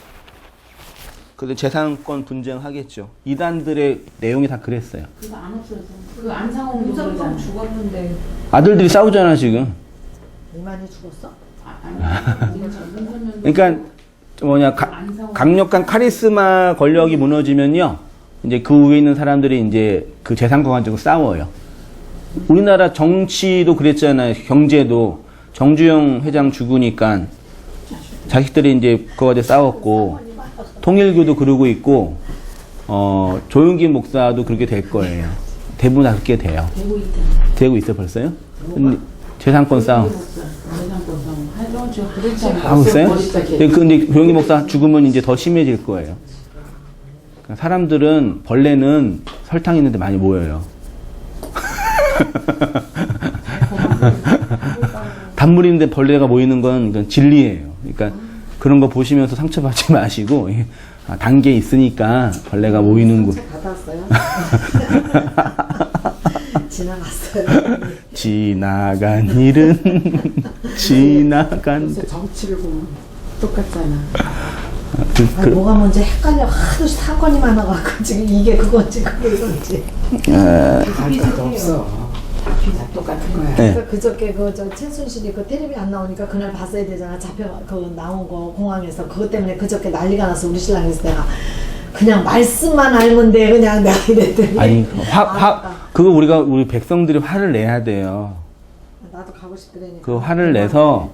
근데 재산권 분쟁하겠죠. 이단들의 내용이 다 그랬어요. 그거 안 없어져. 그 안상홍도 그러잖아. 죽었는데 아들들이 싸우잖아 지금. 이만이 죽었어? 그러니까 뭐냐 강력한 카리스마 권력이 무너지면요. 이제 그 위에 있는 사람들이 이제 그 재산권 가지고 싸워요. 우리나라 정치도 그랬잖아요. 경제도 정주영 회장 죽으니까 자식들이 이제 그거 가지고 싸웠고 통일교도 그러고 있고, 조용기 목사도 그렇게 될 거예요. 대부분 다 그렇게 돼요. 되고 있어 벌써요? 근데 재산권 싸움. 하고 있어요? 근데 조용기 목사 죽으면 이제 더 심해질 거예요. 그러니까 사람들은, 벌레는 설탕 있는데 많이 모여요. 단물인데 벌레가 모이는 건 이건 진리예요. 그러니까 그런 거 보시면서 상처받지 마시고, 단계 있으니까 벌레가 모이는 곳. 받았어요? 지나갔어요. 지나간 일은 지나간. 그래서 정치를 보면 똑같잖아. 아니, 뭐가 뭔지 헷갈려. 하도 사건이 많아갖고 지금 이게 그건지 그게 이건지. 없어. 다 똑같은 거야. 네. 그러니까 그저께 저 최순실이 그 텔레비 안 나오니까 그날 봤어야 되잖아. 잡혀 그 나온 거 공항에서 그것 때문에 그저께 난리가 나서 우리 신랑에서 내가 그냥 말씀만 알면 돼 그냥 내가 이랬더니. 아니 그거 우리 백성들이 화를 내야 돼요. 나도 가고 싶더라니까. 그 화를 내서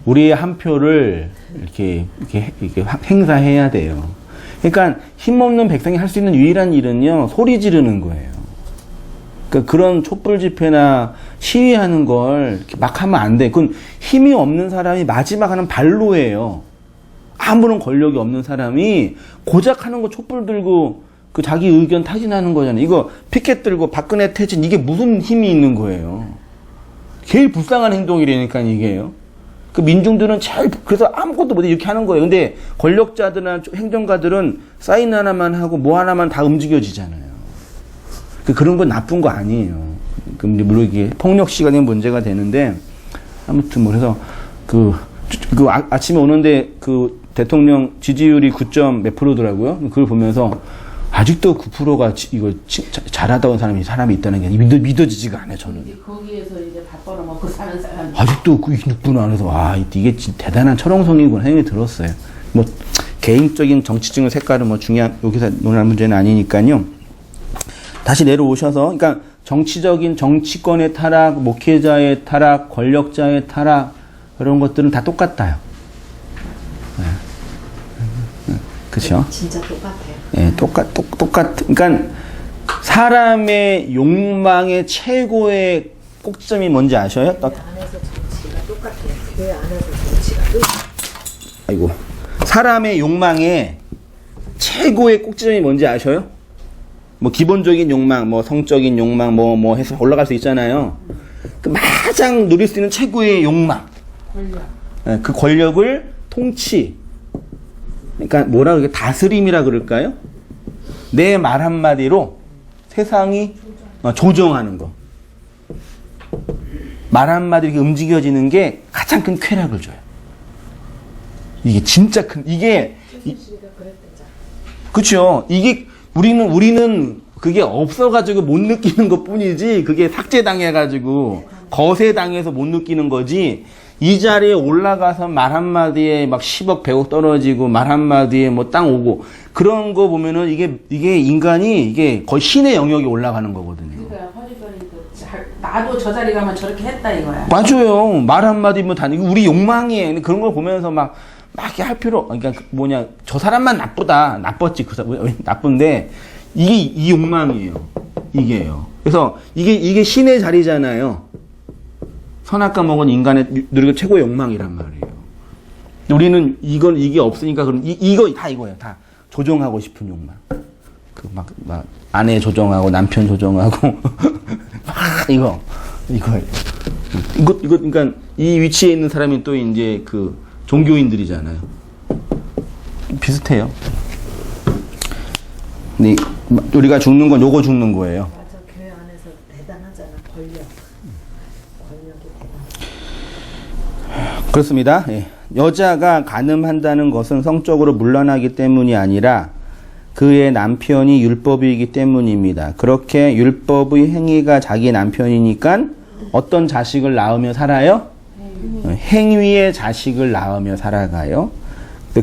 우리의 한 표를 이렇게 행사해야 돼요. 그러니까 힘없는 백성이 할 수 있는 유일한 일은요, 소리 지르는 거예요. 그러니까 그런 촛불 집회나 시위하는 걸 이렇게 막 하면 안 돼. 그건 힘이 없는 사람이 마지막 하는 발로예요. 아무런 권력이 없는 사람이 고작 하는 거 촛불 들고 그 자기 의견 타진하는 거잖아요. 이거 피켓 들고 박근혜 퇴진, 이게 무슨 힘이 있는 거예요. 제일 불쌍한 행동이라니까 이게요. 그 민중들은 제일, 그래서 아무것도 못해 이렇게 하는 거예요. 근데 권력자들이나 행정가들은 사인 하나만 하고 뭐 하나만 다 움직여지잖아요. 그런 건 나쁜 거 아니에요. 물론 이게 폭력 시간에 문제가 되는데, 아무튼 뭐 그래서 아침에 오는데 그 대통령 지지율이 9점 몇 프로더라고요. 그걸 보면서 아직도 9%가 이거 잘하다는 사람이 있다는 게 믿어지지가 않아요, 저는. 거기에서 이제 밥 벌어먹고 사는 사람. 아직도 있구나. 그래서 이게 진짜 대단한 철옹성이구나 생각이 들었어요. 뭐 개인적인 정치적인 색깔은 뭐 중요한 여기서 논할 문제는 아니니까요. 다시 내려오셔서, 그러니까 정치권의 타락, 목회자의 타락, 권력자의 타락, 그런 것들은 다 똑같아요. 그렇죠? 진짜 똑같아요. 예, 그러니까 사람의 욕망의 최고의 꼭지점이 뭔지 아셔요? 교회 안에서 정치가 똑같아요. 교회 안에서 정치가 아이고. 사람의 욕망의 최고의 꼭지점이 뭔지 아셔요? 뭐 기본적인 욕망, 뭐 성적인 욕망, 뭐 해서 올라갈 수 있잖아요. 그 가장 누릴 수 있는 최고의 욕망. 권력. 예, 그 권력을 통치. 그러니까 뭐라 그럴까? 다스림이라 그럴까요? 내 말 한마디로 세상이 조정하는 거. 말 한마디로 이렇게 움직여지는 게 가장 큰 쾌락을 줘요. 이게 진짜 이게. 그쵸. 이게, 우리는 그게 없어가지고 못 느끼는 것 뿐이지, 그게 삭제당해가지고, 거세당해서 못 느끼는 거지, 이 자리에 올라가서 말 한마디에 막 10억, 100억 떨어지고, 말 한마디에 뭐 땅 오고, 그런 거 보면은 이게 인간이 이게 거의 신의 영역에 올라가는 거거든요. 그러니까 나도 저 자리 가면 저렇게 했다 이거야. 맞아요. 말 한마디면 이거 우리 욕망이에요. 근데 그런 걸 보면서 막 이렇게 할 그러니까 저 사람만 나빴지, 나쁜데, 이 욕망이에요. 이게요. 그래서 이게 신의 자리잖아요. 선악과 먹은 인간의 누리고 최고의 욕망이란 말이에요. 우리는 이게 없으니까 이거 다 이거예요. 다 조종하고 싶은 욕망. 막 아내 조종하고 남편 조종하고 이거예요. 그러니까 이 위치에 있는 사람이 또 이제 그 종교인들이잖아요. 비슷해요. 근데 우리가 죽는 건 요거 죽는 거예요. 맞아. 교회 안에서 대단하잖아. 권력이 대단. 그렇습니다. 예. 여자가 간음한다는 것은 성적으로 문란하기 때문이 아니라 그의 남편이 율법이기 때문입니다. 그렇게 율법의 행위가 자기 남편이니까 어떤 자식을 낳으며 살아요? 행위의 자식을 낳으며 살아가요.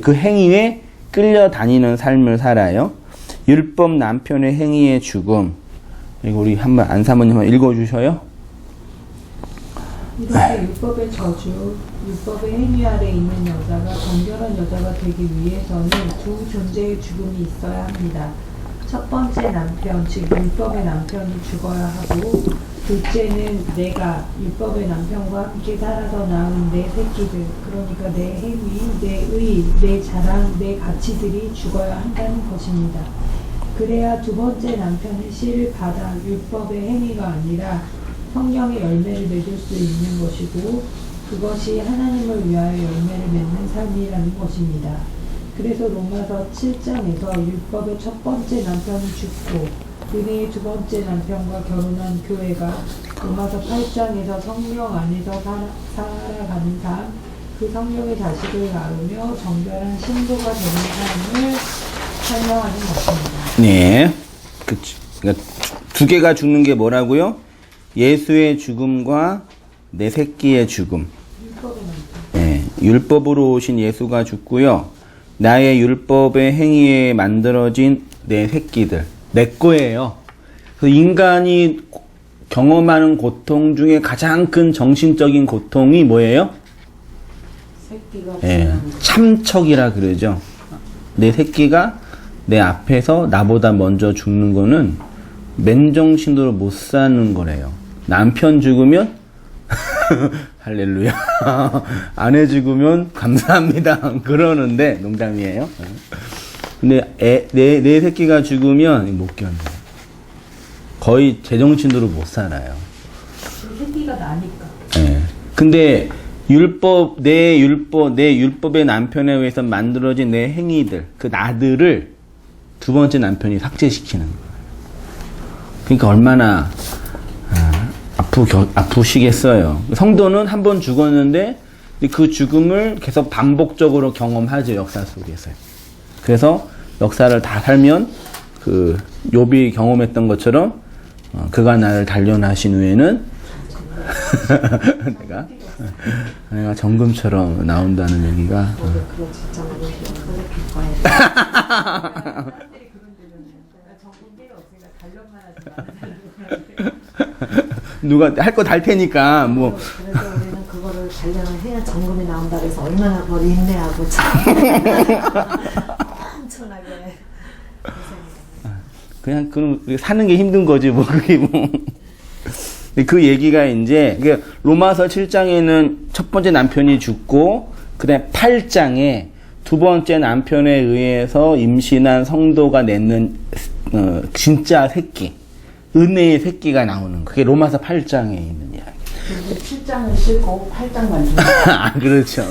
그 행위에 끌려다니는 삶을 살아요. 율법 남편의 행위의 죽음. 이거 우리 한번 안사모님 한번 읽어주셔요. 이렇게 율법의 저주, 율법의 행위 아래 있는 여자가 정결한 여자가 되기 위해서는 두 존재의 죽음이 있어야 합니다. 첫 번째 남편, 즉 율법의 남편이 죽어야 하고, 둘째는 내가 율법의 남편과 함께 살아서 낳은 내 새끼들, 그러니까 내 행위, 내 의, 내 자랑, 내 가치들이 죽어야 한다는 것입니다. 그래야 두 번째 남편의 씨를 받아 율법의 행위가 아니라 성령의 열매를 맺을 수 있는 것이고, 그것이 하나님을 위하여 열매를 맺는 삶이라는 것입니다. 그래서 로마서 7장에서 율법의 첫 번째 남편이 죽고 은혜의 두 번째 남편과 결혼한 교회가 로마서 8장에서 성령 안에서 살아가는 삶, 그 성령의 자식을 낳으며 정결한 신도가 되는 삶을 설명하는 것입니다. 네. 그러니까 두 개가 죽는 게 뭐라고요? 예수의 죽음과 내 새끼의 죽음. 네, 율법으로 오신 예수가 죽고요. 나의 율법의 행위에 만들어진 내 새끼들. 내 거예요. 그 인간이 경험하는 고통 중에 가장 큰 정신적인 고통이 뭐예요? 새끼가 네, 참척이라 그러죠. 내 새끼가 내 앞에서 나보다 먼저 죽는 거는 맨정신으로 못 사는 거래요. 남편 죽으면 할렐루야. 아내 죽으면 감사합니다. 그러는데 농담이에요. 근데 내 새끼가 죽으면 못 견뎌요. 거의 제정신으로 못 살아요. 새끼가 나니까. 네. 근데 내 율법의 남편에 의해서 만들어진 내 행위들, 그 나들을 두 번째 남편이 삭제시키는 거예요. 그러니까 얼마나 아프시겠어요. 성도는 한 번 죽었는데 그 죽음을 계속 반복적으로 경험하죠, 역사 속에서. 그래서 역사를 다 살면 그 욥이 경험했던 것처럼 그가 나를 단련하신 후에는 내가 정금처럼 나온다는 얘기가. 그거 진짜 많이 누가 할 거 달 테니까 뭐. 그래서 우리는 그거를 단련을 해야 정금이 나온다 그래서 얼마나 그걸 인내하고 참 엄청나게 그냥 그럼 사는 게 힘든 거지 뭐 그게 뭐. 그 얘기가 이제 로마서 7장에는 첫 번째 남편이 죽고 그다음에 8장에 두 번째 남편에 의해서 임신한 성도가 낳는 진짜 새끼, 은혜의 새끼가 나오는 그게 로마서 8장에 있는 이야기. 근데 7장을 싣고 8장만 주 아, 그렇죠.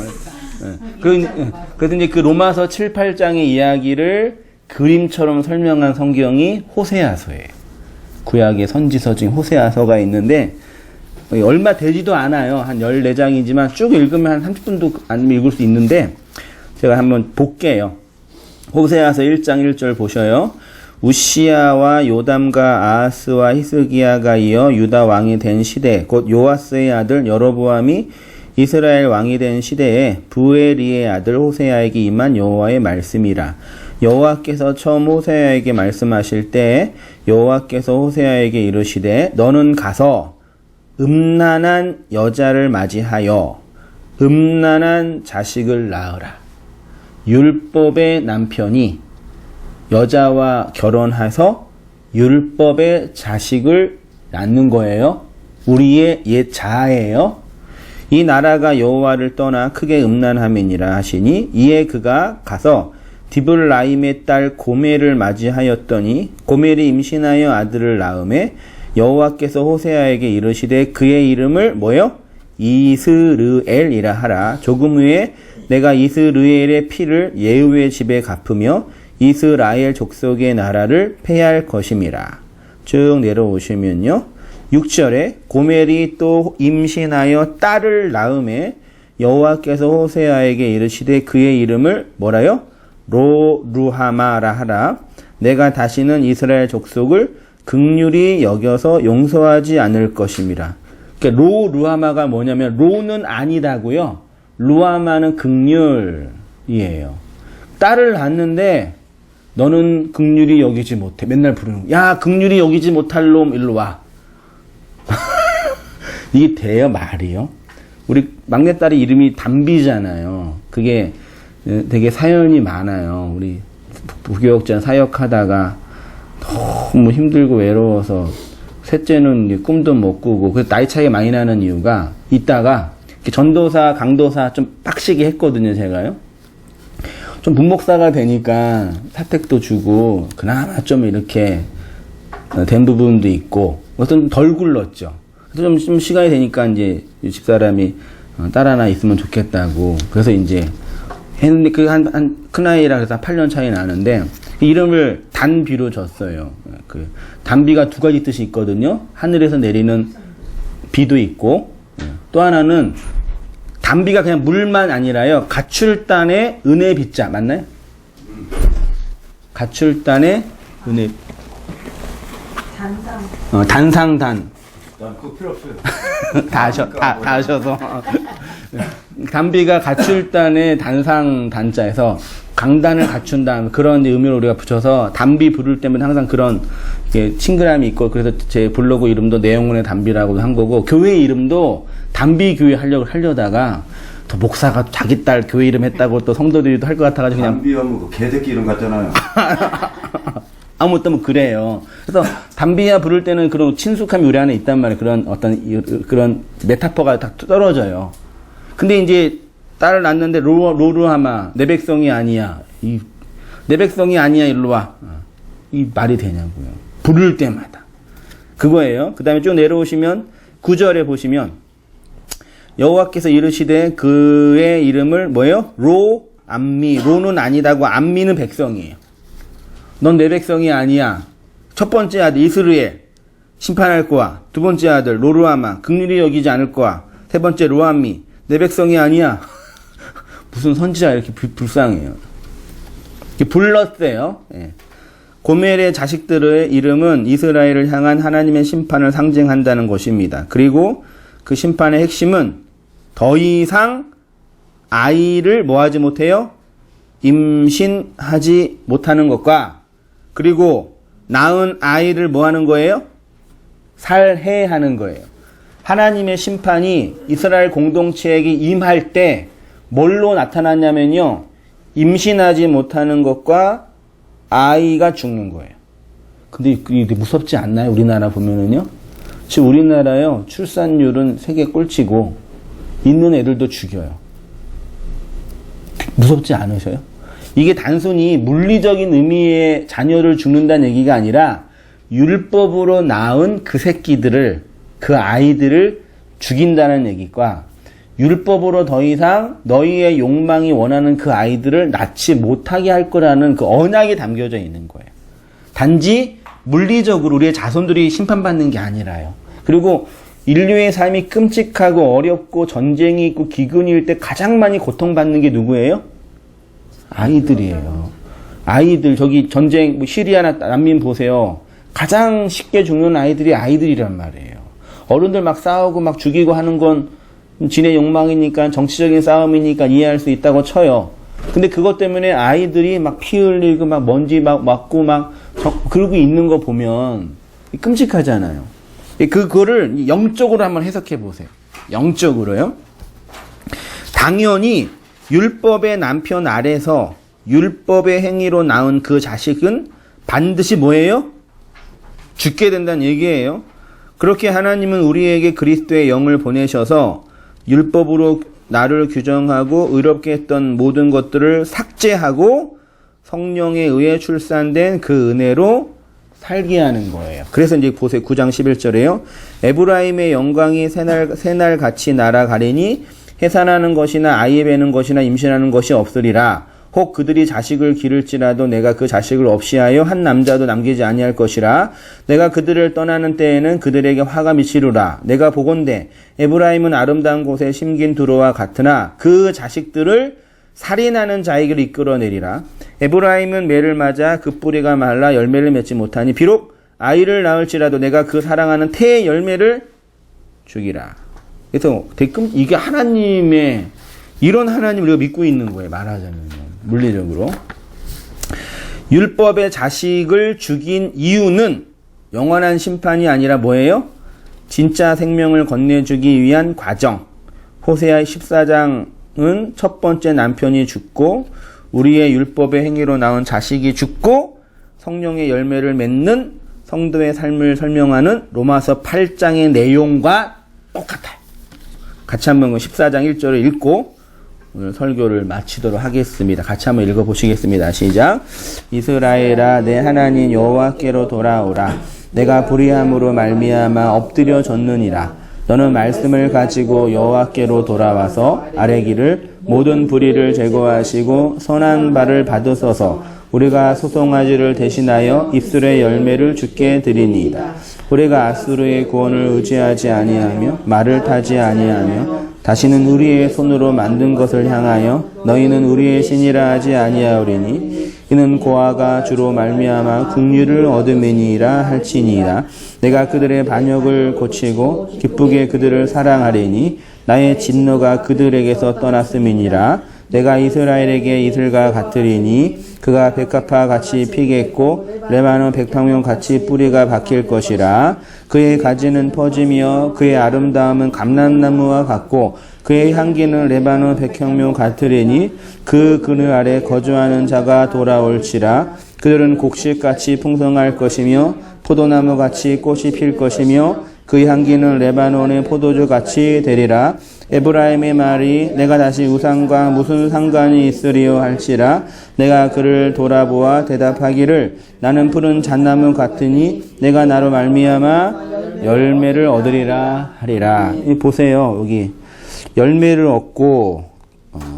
그래서 이제 그 로마서 7, 8장의 이야기를 그림처럼 설명한 성경이 호세아서예요. 구약의 선지서 중에 호세아서가 있는데 얼마 되지도 않아요. 한 14장이지만 쭉 읽으면 한 30분도 안 읽을 수 있는데 제가 한번 볼게요. 호세아서 1장 1절 보셔요. 우시야와 요담과 아하스와 히스기야가 이어 유다 왕이 된 시대, 곧 요아스의 아들 여로보암이 이스라엘 왕이 된 시대에 부에리의 아들 호세아에게 임한 여호와의 말씀이라. 여호와께서 처음 호세아에게 말씀하실 때 여호와께서 호세아에게 이르시되 너는 가서 음란한 여자를 맞이하여 음란한 자식을 낳으라. 율법의 남편이 여자와 결혼해서 율법의 자식을 낳는 거예요. 우리의 옛 자아예요. 이 나라가 여호와를 떠나 크게 음란함이니라 하시니 이에 그가 가서 디블라임의 딸 고멜을 맞이하였더니 고멜이 임신하여 아들을 낳음에 여호와께서 호세아에게 이르시되 그의 이름을 뭐요? 이스르엘이라 하라. 조금 후에 내가 이스르엘의 피를 예후의 집에 갚으며 이스라엘 족속의 나라를 폐할 것임이라. 쭉 내려오시면요. 6절에 고멜이 또 임신하여 딸을 낳음에 여호와께서 호세아에게 이르시되 그의 이름을 뭐라요? 로루하마라 하라. 내가 다시는 이스라엘 족속을 긍휼히 여겨서 용서하지 않을 것임이라. 그러니까 로루하마가 뭐냐면 로는 아니다고요. 루하마는 긍휼이에요. 딸을 낳는데 너는 긍휼히 여기지 못해. 맨날 부르는 야 긍휼히 여기지 못할 놈 일로 와. 이게 돼요, 말이요? 우리 막내딸의 이름이 담비잖아요. 그게 되게 사연이 많아요. 우리 부교육자 사역하다가 너무 힘들고 외로워서 셋째는 꿈도 못 꾸고, 그래서 나이 차이가 많이 나는 이유가, 이따가 전도사, 강도사 좀 빡시게 했거든요, 제가요. 좀 분목사가 되니까 사택도 주고, 그나마 좀 이렇게 된 부분도 있고, 어떤 덜 굴렀죠. 그래서 좀 시간이 되니까 이제 집사람이 딸 하나 있으면 좋겠다고. 그래서 이제 했는데, 큰아이라 그래서 8년 차이 나는데, 이름을 단비로 줬어요. 그 단비가 두 가지 뜻이 있거든요. 하늘에서 내리는 비도 있고, 또 하나는 단비가 그냥 물만 아니라요. 가출단의 은혜 빗자 맞나요? 가출단의 은혜. 단상단. 난 그거 필요 없어요. 다 하셔서. 단비가 가출단의 단상단자에서 강단을 갖춘다, 그런 의미를 우리가 붙여서 단비 부를 때면 항상 그런 친근함이 있고, 그래서 제 블로그 이름도 내용문의 단비라고 한 거고, 교회 이름도 단비 교회 하려다가 또 목사가 자기 딸 교회 이름 했다고 또 성도들이 할 것 같아가지고 그냥 단비하면 그 개새끼 이름 같잖아요. 아무것도 뭐 그래요. 그래서 단비야 부를 때는 그런 친숙함이 우리 안에 있단 말이에요. 그런 어떤 그런 메타포가 다 떨어져요. 근데 이제 딸을 낳는데 로루하마 내 백성이 아니야. 내 백성이 아니야 일로 와. 이 말이 되냐고요. 부를 때마다. 그거예요. 그 다음에 쭉 내려오시면 9절에 보시면 여호와께서 이르시되 그의 이름을 뭐예요? 암미. 로는 아니다고 암미는 백성이에요. 넌 내 백성이 아니야. 첫 번째 아들 이스르엘 심판할 거야. 두 번째 아들 로루아마 긍휼히 여기지 않을 거야. 세 번째 로암미 내 백성이 아니야. 무슨 선지자 이렇게 불쌍해요. 이렇게 불렀어요. 예. 고멜의 자식들의 이름은 이스라엘을 향한 하나님의 심판을 상징한다는 것입니다. 그리고 그 심판의 핵심은 더 이상 아이를 뭐하지 못해요? 임신하지 못하는 것과, 그리고 낳은 아이를 뭐하는 거예요? 살해하는 거예요. 하나님의 심판이 이스라엘 공동체에게 임할 때 뭘로 나타났냐면요, 임신하지 못하는 것과 아이가 죽는 거예요. 근데 이게 무섭지 않나요? 우리나라 보면은요. 지금 우리나라요, 출산율은 세계 꼴찌고 있는 애들도 죽여요. 무섭지 않으셔요? 이게 단순히 물리적인 의미의 자녀를 죽는다는 얘기가 아니라 율법으로 낳은 그 새끼들을, 그 아이들을 죽인다는 얘기과, 율법으로 더 이상 너희의 욕망이 원하는 그 아이들을 낳지 못하게 할 거라는 그 언약이 담겨져 있는 거예요. 단지 물리적으로 우리의 자손들이 심판받는 게 아니라요. 그리고 인류의 삶이 끔찍하고 어렵고 전쟁이 있고 기근일 때 가장 많이 고통받는 게 누구예요? 아이들이에요. 아이들, 저기 전쟁, 시리아나 난민 보세요. 가장 쉽게 죽는 아이들이 아이들이란 말이에요. 어른들 막 싸우고 막 죽이고 하는 건 지네 욕망이니까, 정치적인 싸움이니까 이해할 수 있다고 쳐요. 근데 그것 때문에 아이들이 막 피 흘리고 막 먼지 막 맞고 막 그러고 있는 거 보면 끔찍하잖아요. 그거를 영적으로 한번 해석해 보세요. 영적으로요. 당연히 율법의 남편 아래서 율법의 행위로 낳은 그 자식은 반드시 뭐예요? 죽게 된다는 얘기예요. 그렇게 하나님은 우리에게 그리스도의 영을 보내셔서 율법으로 나를 규정하고 의롭게 했던 모든 것들을 삭제하고 성령에 의해 출산된 그 은혜로 살게 하는 거예요. 그래서 이제 보세요. 9장 11절에요. 에브라임의 영광이 새날 같이 날아가리니 해산하는 것이나 아이 베는 것이나 임신하는 것이 없으리라. 혹 그들이 자식을 기를지라도 내가 그 자식을 없이하여 한 남자도 남기지 아니할 것이라. 내가 그들을 떠나는 때에는 그들에게 화가 미치리라. 내가 보건대 에브라임은 아름다운 곳에 심긴 두로와 같으나 그 자식들을 살인하는 자에게로 이끌어내리라. 에브라임은 매를 맞아 그 뿌리가 말라 열매를 맺지 못하니 비록 아이를 낳을지라도 내가 그 사랑하는 태의 열매를 주기라. 그래서 이게 하나님의, 이런 하나님을 우리가 믿고 있는 거예요. 말하자면 물리적으로. 율법의 자식을 죽인 이유는 영원한 심판이 아니라 뭐예요? 진짜 생명을 건네주기 위한 과정. 호세아 14장은 첫 번째 남편이 죽고 우리의 율법의 행위로 나온 자식이 죽고 성령의 열매를 맺는 성도의 삶을 설명하는 로마서 8장의 내용과 똑같아요. 같이 한번 14장 1절을 읽고 오늘 설교를 마치도록 하겠습니다. 같이 한번 읽어보시겠습니다. 시작. 이스라엘아 내 하나님 여호와께로 돌아오라. 내가 불의함으로 말미암아 엎드려졌느니라. 너는 말씀을 가지고 여호와께로 돌아와서 아뢰기를 모든 불의를 제거하시고 선한 바를 받으소서. 우리가 소송아지를 대신하여 입술의 열매를 주께 드리니이다. 우리가 아수르의 구원을 의지하지 아니하며 말을 타지 아니하며 다시는 우리의 손으로 만든 것을 향하여 너희는 우리의 신이라 하지 아니하오리니 이는 고아가 주로 말미암아 국류를 얻음이니라 할지니이다. 내가 그들의 반역을 고치고 기쁘게 그들을 사랑하리니 나의 진노가 그들에게서 떠났음이니라. 내가 이스라엘에게 이슬과 같으리니 그가 백합화 같이 피겠고 레바논 백향목 같이 뿌리가 박힐 것이라. 그의 가지는 퍼지며 그의 아름다움은 감람나무와 같고 그의 향기는 레바논 백향목 같으리니 그 그늘 아래 거주하는 자가 돌아올지라. 그들은 곡식같이 풍성할 것이며 포도나무같이 꽃이 필 것이며 그 향기는 레바논의 포도주같이 되리라. 에브라임의 말이 내가 다시 우상과 무슨 상관이 있으리요 할지라. 내가 그를 돌아보아 대답하기를 나는 푸른 잣나무 같으니 내가 나로 말미암아 열매를 얻으리라 하리라. 보세요. 여기 열매를 얻고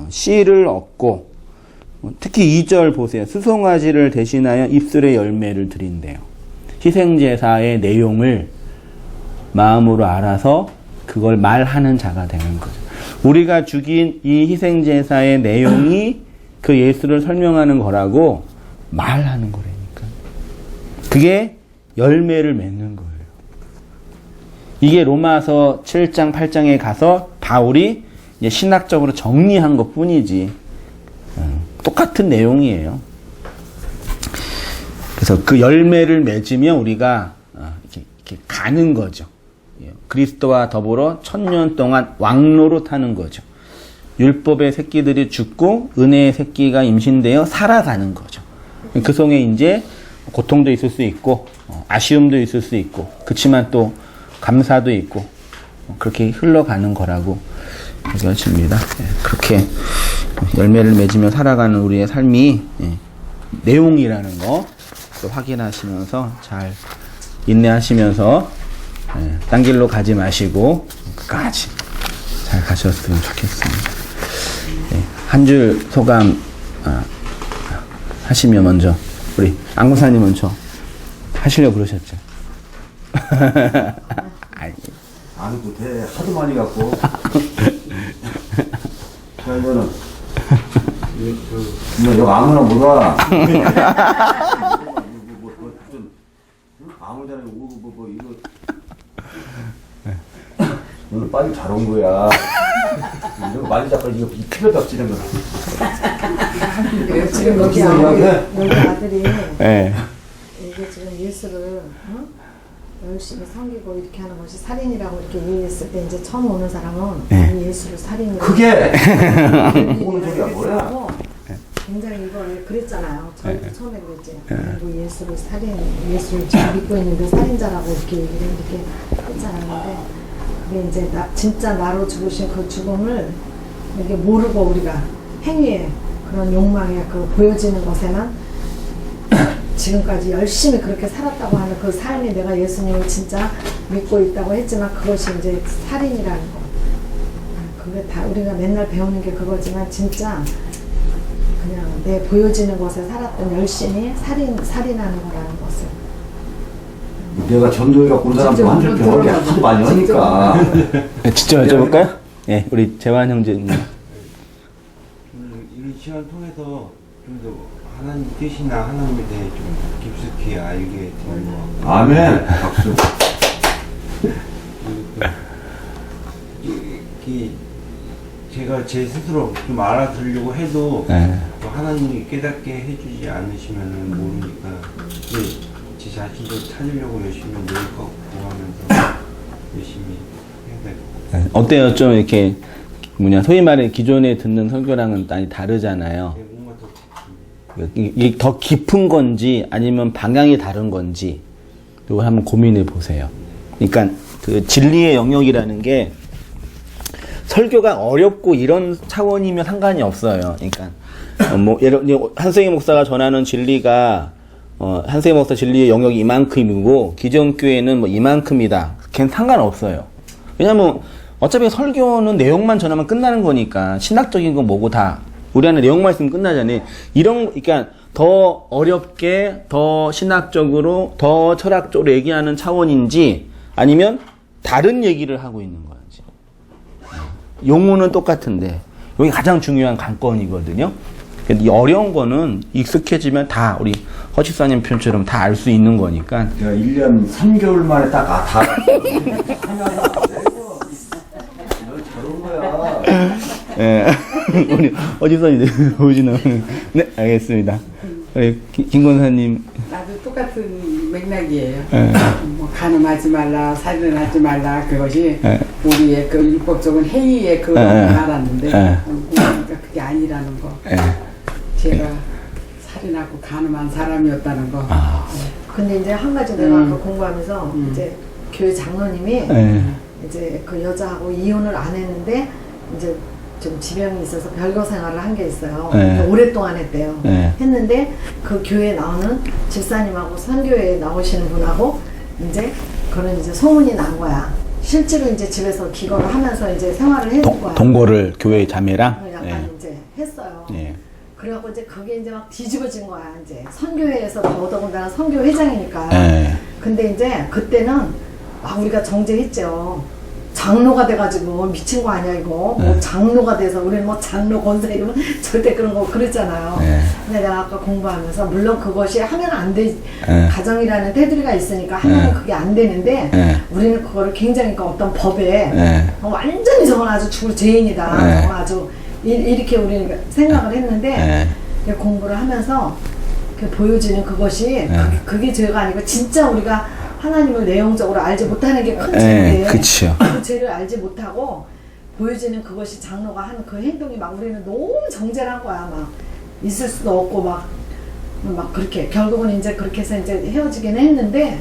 씨를 얻고 특히 2절 보세요. 수송아지를 대신하여 입술의 열매를 드린대요. 희생제사의 내용을 마음으로 알아서 그걸 말하는 자가 되는 거죠. 우리가 죽인 이 희생제사의 내용이 그 예수를 설명하는 거라고 말하는 거라니까. 그게 열매를 맺는 거예요. 이게 로마서 7장, 8장에 가서 바울이 이제 신학적으로 정리한 것 뿐이지. 똑같은 내용이에요. 그래서 그 열매를 맺으면 우리가 이렇게 가는 거죠. 그리스도와 더불어 1000년 동안 왕노로 타는 거죠. 율법의 새끼들이 죽고 은혜의 새끼가 임신되어 살아가는 거죠. 그 속에 이제 고통도 있을 수 있고 아쉬움도 있을 수 있고 그렇지만 또 감사도 있고 그렇게 흘러가는 거라고 얘기하십니다. 그렇게 열매를 맺으며 살아가는 우리의 삶이 내용이라는 거 또 확인하시면서 잘 인내하시면서 딴 길로 가지 마시고 끝까지 잘 가셨으면 좋겠습니다. 한 줄 소감 하시면 먼저 우리 안고사님 먼저 하시려고 그러셨죠? 아니고 대 하도 많이 갖고. 자 이거는 너 아무나 몰라. 아무잖아 뭐 이거. 오늘 빨리 잘 온 거야. 이거 많이 잡고 이거 필요도 없지 이런 거. 지금 여기 아들이 이게 지금 예수를 열심히 섬기고 이렇게 하는 것이 살인이라고 이렇게 이해했을 때 이제 처음 오는 사람은 예수를 살인이라고 그게 오는 소리가 뭐야? 굉장히 이걸 그랬잖아요. 저희도 처음에 그랬지. 그리고 예수를 예수를 지금 믿고 있는데 살인자라고 이렇게 얘기를 이렇게 했잖아요. 근데 이제 진짜 나로 죽으신 그 죽음을 이렇게 모르고 우리가 행위에 그런 욕망에 그 보여지는 것에만 지금까지 열심히 그렇게 살았다고 하는 그 삶이 내가 예수님을 진짜 믿고 있다고 했지만 그것이 이제 살인이라는 거. 그게 다 우리가 맨날 배우는 게 그거지만 진짜 그냥 내 보여지는 것에 살았던 열심히 살인하는 거라는 것을. 내가 전도회 갖고 온 사람도 한 줄 배우게 하도 많이 하니까. 직접 여쭤볼까요? 네, 우리 재환 형제님. 이런 시간 통해서 좀 더 하나님 뜻이나 하나님에 대해 좀 깊숙이 알게 되는 것 같고. 아멘. 박수. 제가 제 스스로 좀 알아들으려고 해도 또 하나님이 깨닫게 해주지 않으시면 모르니까 제 자신도 찾으려고 열심히 노력하고 하면서 열심히 해야 되고. 어때요? 좀 이렇게 소위 말해 기존에 듣는 설교랑은 많이 다르잖아요. 뭔가 더 이게 더 깊은 건지 아니면 방향이 다른 건지 이걸 한번 고민해 보세요. 그러니까 그 진리의 영역이라는 게 설교가 어렵고 이런 차원이면 상관이 없어요. 그러니까 한승희 목사가 전하는 진리가 한승희 목사 진리의 영역이 이만큼이고 기존 교회는 뭐 이만큼이다. 걔는 상관없어요. 왜냐면 어차피 설교는 내용만 전하면 끝나는 거니까 신학적인 건 뭐고 다 우리 안에 내용만 있으면 끝나잖아요. 그러니까 더 어렵게 더 신학적으로 더 철학적으로 얘기하는 차원인지 아니면 다른 얘기를 하고 있는 건지. 용어는 똑같은데 여기 가장 중요한 관건이거든요. 이 어려운 거는 익숙해지면 다 우리 허집사님 표현처럼 다 알 수 있는 거니까. 제가 1년 3개월 만에 딱 다 저런 거야. 예. 우리 허집사님 보시는. 네, 알겠습니다. 우리 김 권사님. 나도 똑같은 맥락이에요. 예. 뭐 간음하지 말라, 살인하지 말라 그것이 예. 우리의 그 율법적인 행위에 그걸 말하는데 그러니까 그게 아니라는 거. 예. 제가 살인하고 간음한 사람이었다는 거. 근데 이제 한 가지 내가 아까 공부하면서 이제 교회 장로님이 예. 이제 그 여자하고 이혼을 안 했는데 이제 좀 지병이 있어서 별거 생활을 한 게 있어요. 네. 오랫동안 했대요. 네. 했는데 그 교회에 나오는 집사님하고 선교회에 나오시는 분하고 이제 그런 이제 소문이 난 거야. 실제로 이제 집에서 기거를 하면서 이제 생활을 해준 거야. 동거를 교회 자매랑. 약간 예. 이제 했어요. 예. 그래갖고 이제 그게 이제 막 뒤집어진 거야. 이제 선교회에서 더더군다나 선교 회장이니까. 예. 근데 이제 그때는 막 우리가 정죄했죠. 장로가 돼가지고 미친 거 아니야 이거. 뭐 장로가 돼서 우리는 뭐 장로 권사 이러면 절대 그런 거 그랬잖아요. 네. 근데 내가 아까 공부하면서 물론 그것이 하면 안 돼. 네. 가정이라는 테두리가 있으니까 하면 그게 안 되는데 네. 우리는 그거를 굉장히 그 어떤 법에 네. 완전히 저건 아주 죽을 죄인이다. 네. 저건 아주 이렇게 우리는 생각을 했는데 네. 공부를 하면서 보여지는 그것이 그게 죄가 아니고 진짜 우리가 하나님을 내용적으로 알지 못하는 게 큰 죄인데 그쵸. 그 죄를 알지 못하고 보여지는 그것이 장로가 하는 그 행동이 막 우리는 너무 정죄한 거야. 막 있을 수도 없고 막 그렇게 결국은 이제 그렇게 해서 이제 헤어지긴 했는데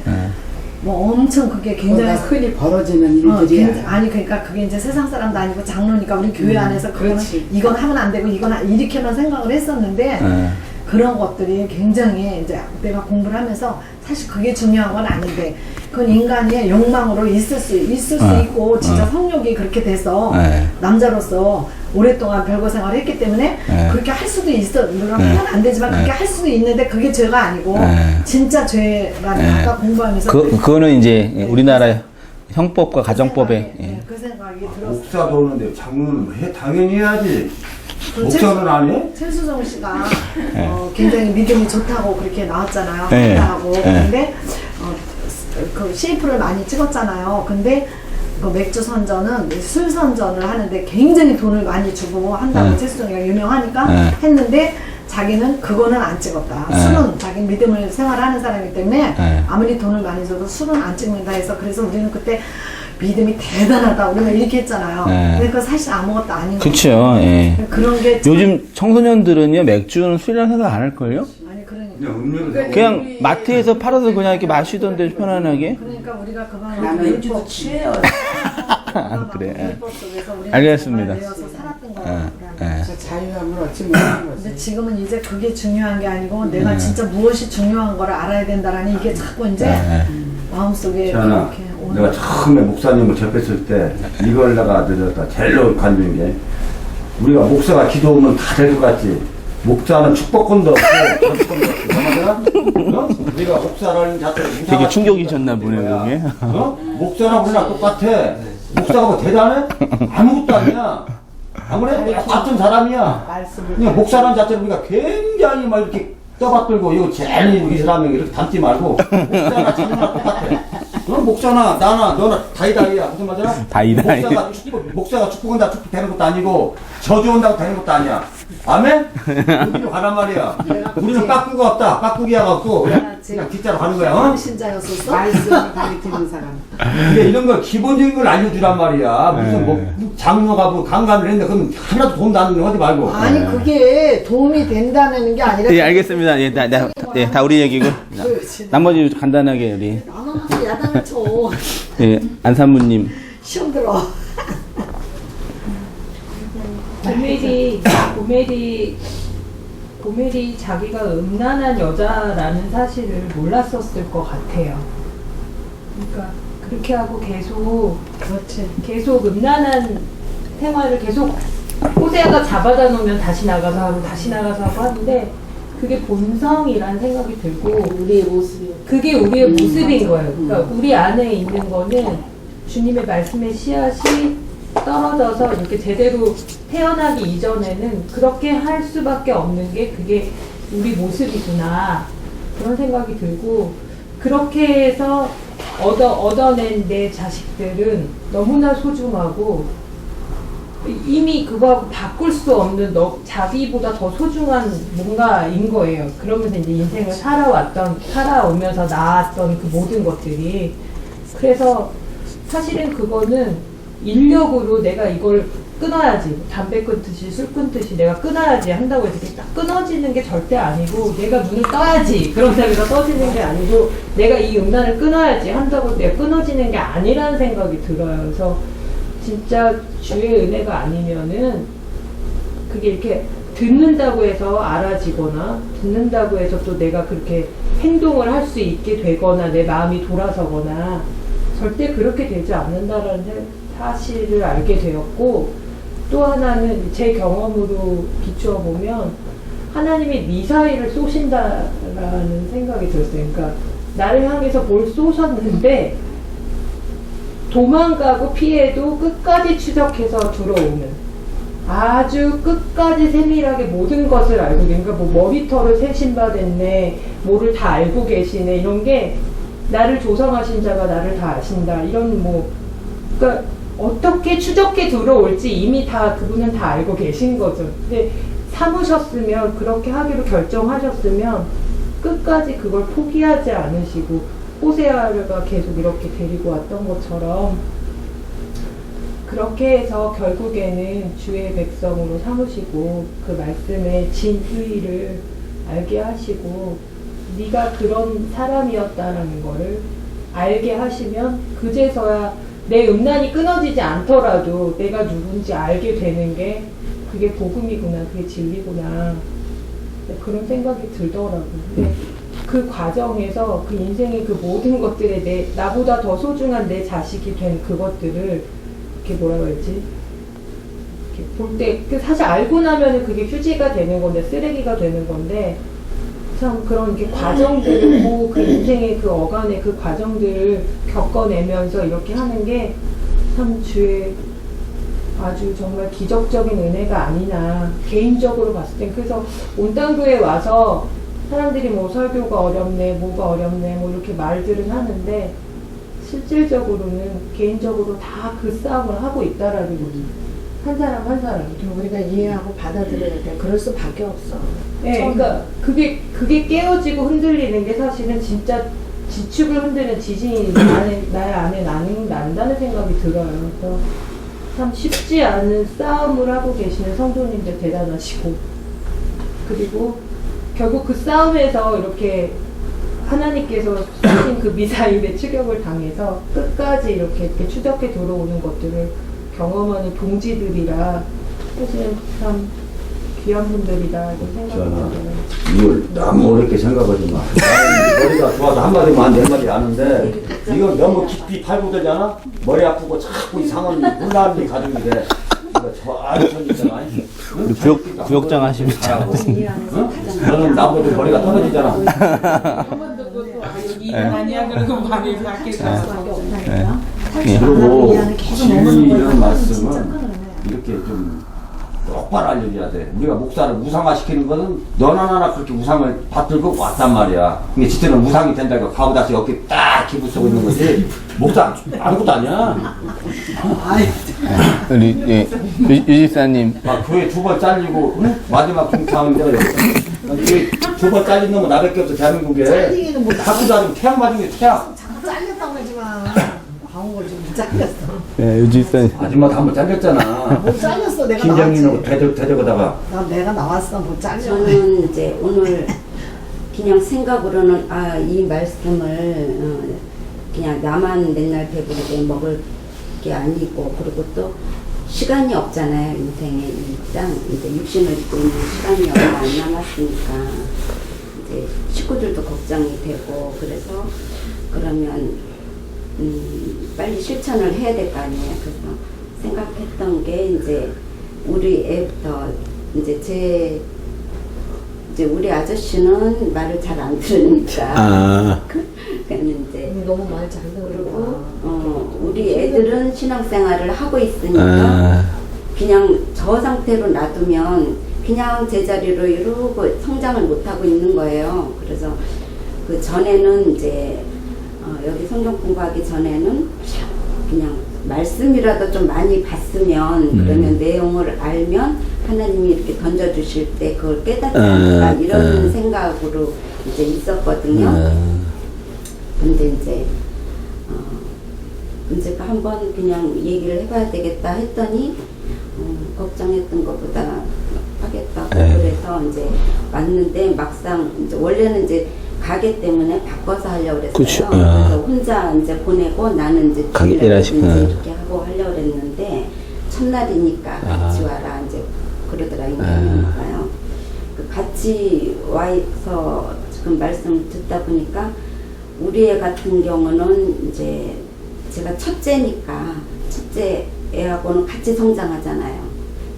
뭐 엄청 그게 굉장히 흔히 벌어지는 일들이야. 아니 그러니까 그게 이제 세상 사람도 아니고 장로니까 우리 교회 안에서 그거는 그렇지. 이건 하면 안 되고 이건 이렇게만 생각을 했었는데 그런 것들이 굉장히 이제 내가 공부를 하면서 사실 그게 중요한 건 아닌데 그건 인간의 욕망으로 있을 수 있고 진짜 성욕이 그렇게 돼서 남자로서 오랫동안 별거 생활을 했기 때문에 그렇게 할 수도 있어. 물론 하면 안 되지만 그렇게 할 수도 있는데 그게 죄가 아니고 진짜 죄라는 아까 공부하면서 그거는 이제 우리나라 형법과 가정법에. 그 생각이 들었어요. 목사도 오는데 장로는 당연히 해야지. 그 목사는 안 해? 최수정 씨가 굉장히 믿음이 좋다고 그렇게 나왔잖아요. 네. 한다고. 네. 근데 그 CF를 많이 찍었잖아요. 근데 그 맥주 선전은 술 선전을 하는데 굉장히 돈을 많이 주고 한다고 최수정이가 유명하니까 했는데 자기는 그거는 안 찍었다. 술은 자기 믿음을 생활하는 사람이기 때문에 아무리 돈을 많이 줘도 술은 안 찍는다 해서 그래서 우리는 그때 믿음이 대단하다 우리가 이렇게 했잖아요. 근데 그거 사실 아무것도 아닌 거죠. 그쵸. 예. 그런 게 요즘 청소년들은요 맥주는 술이라고 생각 안 할 걸요? 아니 그러니까 그냥 음료를 그냥 마트에서 팔아서 그냥 이렇게 마시던데 편안하게. 그러니까 우리가 그만 나는 일주도 취해요. 그래. 율법 속에서 우리는 알겠습니다. 정말 내어서 살았던 거예요. 저 자유함을 얻지 못하는 거지. 근데 지금은 이제 그게 중요한 게 아니고 내가 진짜 무엇이 중요한 거를 알아야 된다라는 이게 자꾸 이제 마음속에 지안아, 그렇게 오는 내가 처음에 목사님을 접했을 때 이걸 내가 늦었다. 제일로 간주인 게 우리가 목사가 기도하면 다 될 것 같지. 목사는 축복권도 없고 전권도 없고 어? 우리가 목사라는 자체를 되게 충격이셨나 보네, 그게. 목사나 우리랑 똑같아. 목사가 뭐 대단해? 아무것도 아니야. 안 그래? 같은 사람이야. 말씀을 그냥 목사라는 자체를 우리가 굉장히 막 이렇게 떠받들고 이거 제일 이 사람에게 이렇게 담지 말고 목사나 자녀나 똑같아. 목사나 나나 너나 다이다이야. 무슨 말이야? 다이다이. 목사가 축복한다 축복 되는 것도 아니고 저주 온다고 되는 것도 아니야. 아멘? 우리로 가란 말이야. 우리는 빠꾸가 없다. 빠꾸기가 없고 그냥 뒷자로 가는 거야. 어? 신자였었어? 말씀을 가르치는 사람. 근데 이런 걸 기본적인 걸 알려주란 말이야. 무슨 뭐 장로가 뭐 강간을 했는데 그럼 하나도 도움도 안 되는 하지 말고. 아니 그게 도움이 된다는 게 아니라 예, 알겠습니다. 예, 다 우리 얘기고. 나머지 간단하게 우리 나는 야단을 쳐 예, 안산부님. 시험 들어 고멜이 자기가 음란한 여자라는 사실을 몰랐었을 것 같아요. 그러니까 그렇게 하고 계속 음란한 생활을 계속 호세아가 잡아다 놓으면 다시 나가서 하고 다시 나가서 하고 하는데 그게 본성이란 생각이 들고 우리의 모습이 그게 우리의 모습인 거예요. 그러니까 우리 안에 있는 거는 주님의 말씀의 씨앗이 떨어져서 이렇게 제대로 태어나기 이전에는 그렇게 할 수밖에 없는 게 그게 우리 모습이구나 그런 생각이 들고 그렇게 해서 얻어낸 내 자식들은 너무나 소중하고 이미 그거하고 바꿀 수 없는 자기보다 더 소중한 뭔가인 거예요. 그러면서 이제 인생을 살아오면서 나왔던 그 모든 것들이 그래서 사실은 그거는 인력으로 내가 이걸 끊어야지 담배 끊듯이 술 끊듯이 내가 끊어야지 한다고 해서 이렇게 딱 끊어지는 게 절대 아니고 내가 눈을 떠야지 그런 데가 떠지는 게 아니고 내가 이 음란을 끊어야지 한다고 내가 끊어지는 게 아니라는 생각이 들어요. 그래서 진짜 주의 은혜가 아니면은 그게 이렇게 듣는다고 해서 알아지거나 듣는다고 해서 또 내가 그렇게 행동을 할 수 있게 되거나 내 마음이 돌아서거나 절대 그렇게 되지 않는다라는 사실을 알게 되었고 또 하나는 제 경험으로 비추어 보면 하나님이 미사일을 쏘신다라는 생각이 들었어요. 그러니까 나를 향해서 뭘 쏘셨는데 도망가고 피해도 끝까지 추적해서 들어오는 아주 끝까지 세밀하게 모든 것을 알고 계신 그러니까 뭐 머리털을 세신받았네 뭐를 다 알고 계시네 이런 게 나를 조성하신 자가 나를 다 아신다 이런 뭐 그러니까 어떻게 추적해 들어올지 이미 다 그분은 다 알고 계신 거죠. 근데 삼으셨으면 그렇게 하기로 결정하셨으면 끝까지 그걸 포기하지 않으시고 호세아가 계속 이렇게 데리고 왔던 것처럼 그렇게 해서 결국에는 주의 백성으로 삼으시고 그 말씀의 진의를 알게 하시고 네가 그런 사람이었다라는 거를 알게 하시면 그제서야 내 음란이 끊어지지 않더라도 내가 누군지 알게 되는 게 그게 복음이구나 그게 진리구나 그런 생각이 들더라고요. 근데 그 과정에서 그 인생의 그 모든 것들에 나보다 더 소중한 내 자식이 된 그것들을 이렇게 뭐라고 해야지 이렇게 볼 때 사실 알고 나면은 그게 휴지가 되는 건데 쓰레기가 되는 건데 참 그런 게 과정들이고 그 인생의 그 어간의 그 과정들을 겪어내면서 이렇게 하는 게 참 주의 아주 정말 기적적인 은혜가 아니나 개인적으로 봤을 땐 그래서 온당교에 와서 사람들이 뭐 설교가 어렵네 뭐가 어렵네 뭐 이렇게 말들은 하는데 실질적으로는 개인적으로 다 그 싸움을 하고 있다라는 거지. 한 사람 한 사람. 우리가 이해하고 받아들여야 돼. 그럴 수밖에 없어. 네, 그러니까 그게 깨어지고 흔들리는 게 사실은 진짜 지축을 흔드는 지진이 나의 안에 난다는 생각이 들어요. 그래서 참 쉽지 않은 싸움을 하고 계시는 성도님들 대단하시고 그리고 결국 그 싸움에서 이렇게 하나님께서 쏘신 그 미사일의 추격을 당해서 끝까지 이렇게 추적해 들어오는 것들을 경험하는 동지들이라 사실은 참 귀한 분들이다 이런 생각이 들어요. 이걸 너무 어렵게 생각하지 마. 나는 머리가 좋아서 한마디만 내 말이 아는데 이거 너무 깊이 파고들잖아. 머리 아프고 자꾸 이상한 혼란이 가정이 돼. 이거 저 아래천 있잖아. 우리 구역장 하시면 응? 너는 나보다 머리가 떨어지잖아. 아니야 그러고 말이 바뀌어서 수밖에 없다니까. 그리고 계속 머무는 이런 거야. 말씀은 진짜 큰 은혜야. 이렇게 좀 똑바로 알려줘야 돼. 우리가 목사를 우상화시키는 거는 너나 나나 그렇게 우상을 받들고 왔단 말이야. 근데 진짜는 우상이 된다고 가고 다시 어깨 딱 기부 쓰고 있는 거지. 목사 아무것도 아니야. 우리 유집사님 막 교회 2번 잘리고 마지막 중차하는데 교회 2번 잘린 놈은 나밖에 없어 대한민국에. 잘리기는 뭐 자꾸 자르면 태양 맞은 게 태양. 자꾸 잘렸다고 하지 마. 방어 걸좀 잘렸어. 네, 유집사님 아줌마도 한 번 잘렸잖아. 못 잘렸어. 내가 김정인하고 나왔지. 대적하다가. 내가 나왔어. 못 잘려. 저는 이제 오늘 그냥 생각으로는 이 말씀을 그냥 나만 맨날 배부르게 먹을 게 아니고, 그리고 또 시간이 없잖아요. 인생에 일단 이제 육신을 입고 있는 시간이 얼마 안 남았으니까 이제 식구들도 걱정이 되고, 그래서 그러면 빨리 실천을 해야 될 거 아니에요. 그래서 생각했던 게 이제 우리 애부터 이제 우리 아저씨는 말을 잘 안 들으니까. 그러니까 이제 너무 말 잘 들고. 우리 애들은 신앙생활을 하고 있으니까 그냥 저 상태로 놔두면 그냥 제자리로 이러고 성장을 못 하고 있는 거예요. 그래서 그 전에는 이제 여기 성경 공부하기 전에는 그냥 말씀이라도 좀 많이 봤으면 그러면 내용을 알면 하나님이 이렇게 던져주실 때 그걸 깨닫지 않을까 이런 생각으로 이제 있었거든요. 근데 이제 문제가 한번 그냥 얘기를 해봐야 되겠다 했더니 걱정했던 것보다 하겠다고 그래서 이제 왔는데 막상 이제 원래는 이제 가게 때문에 바꿔서 하려고 그랬어요. 그쵸. 그래서 혼자 이제 보내고 나는 이제 가게 주일날 일하시- 이제 이렇게 하고 하려고 그랬는데 첫날이니까 같이 와라 이제 그러더라 인간이니까요. 그 같이 와서 지금 말씀 듣다 보니까 우리 애 같은 경우는 이제 제가 첫째니까 첫째 애하고는 같이 성장하잖아요.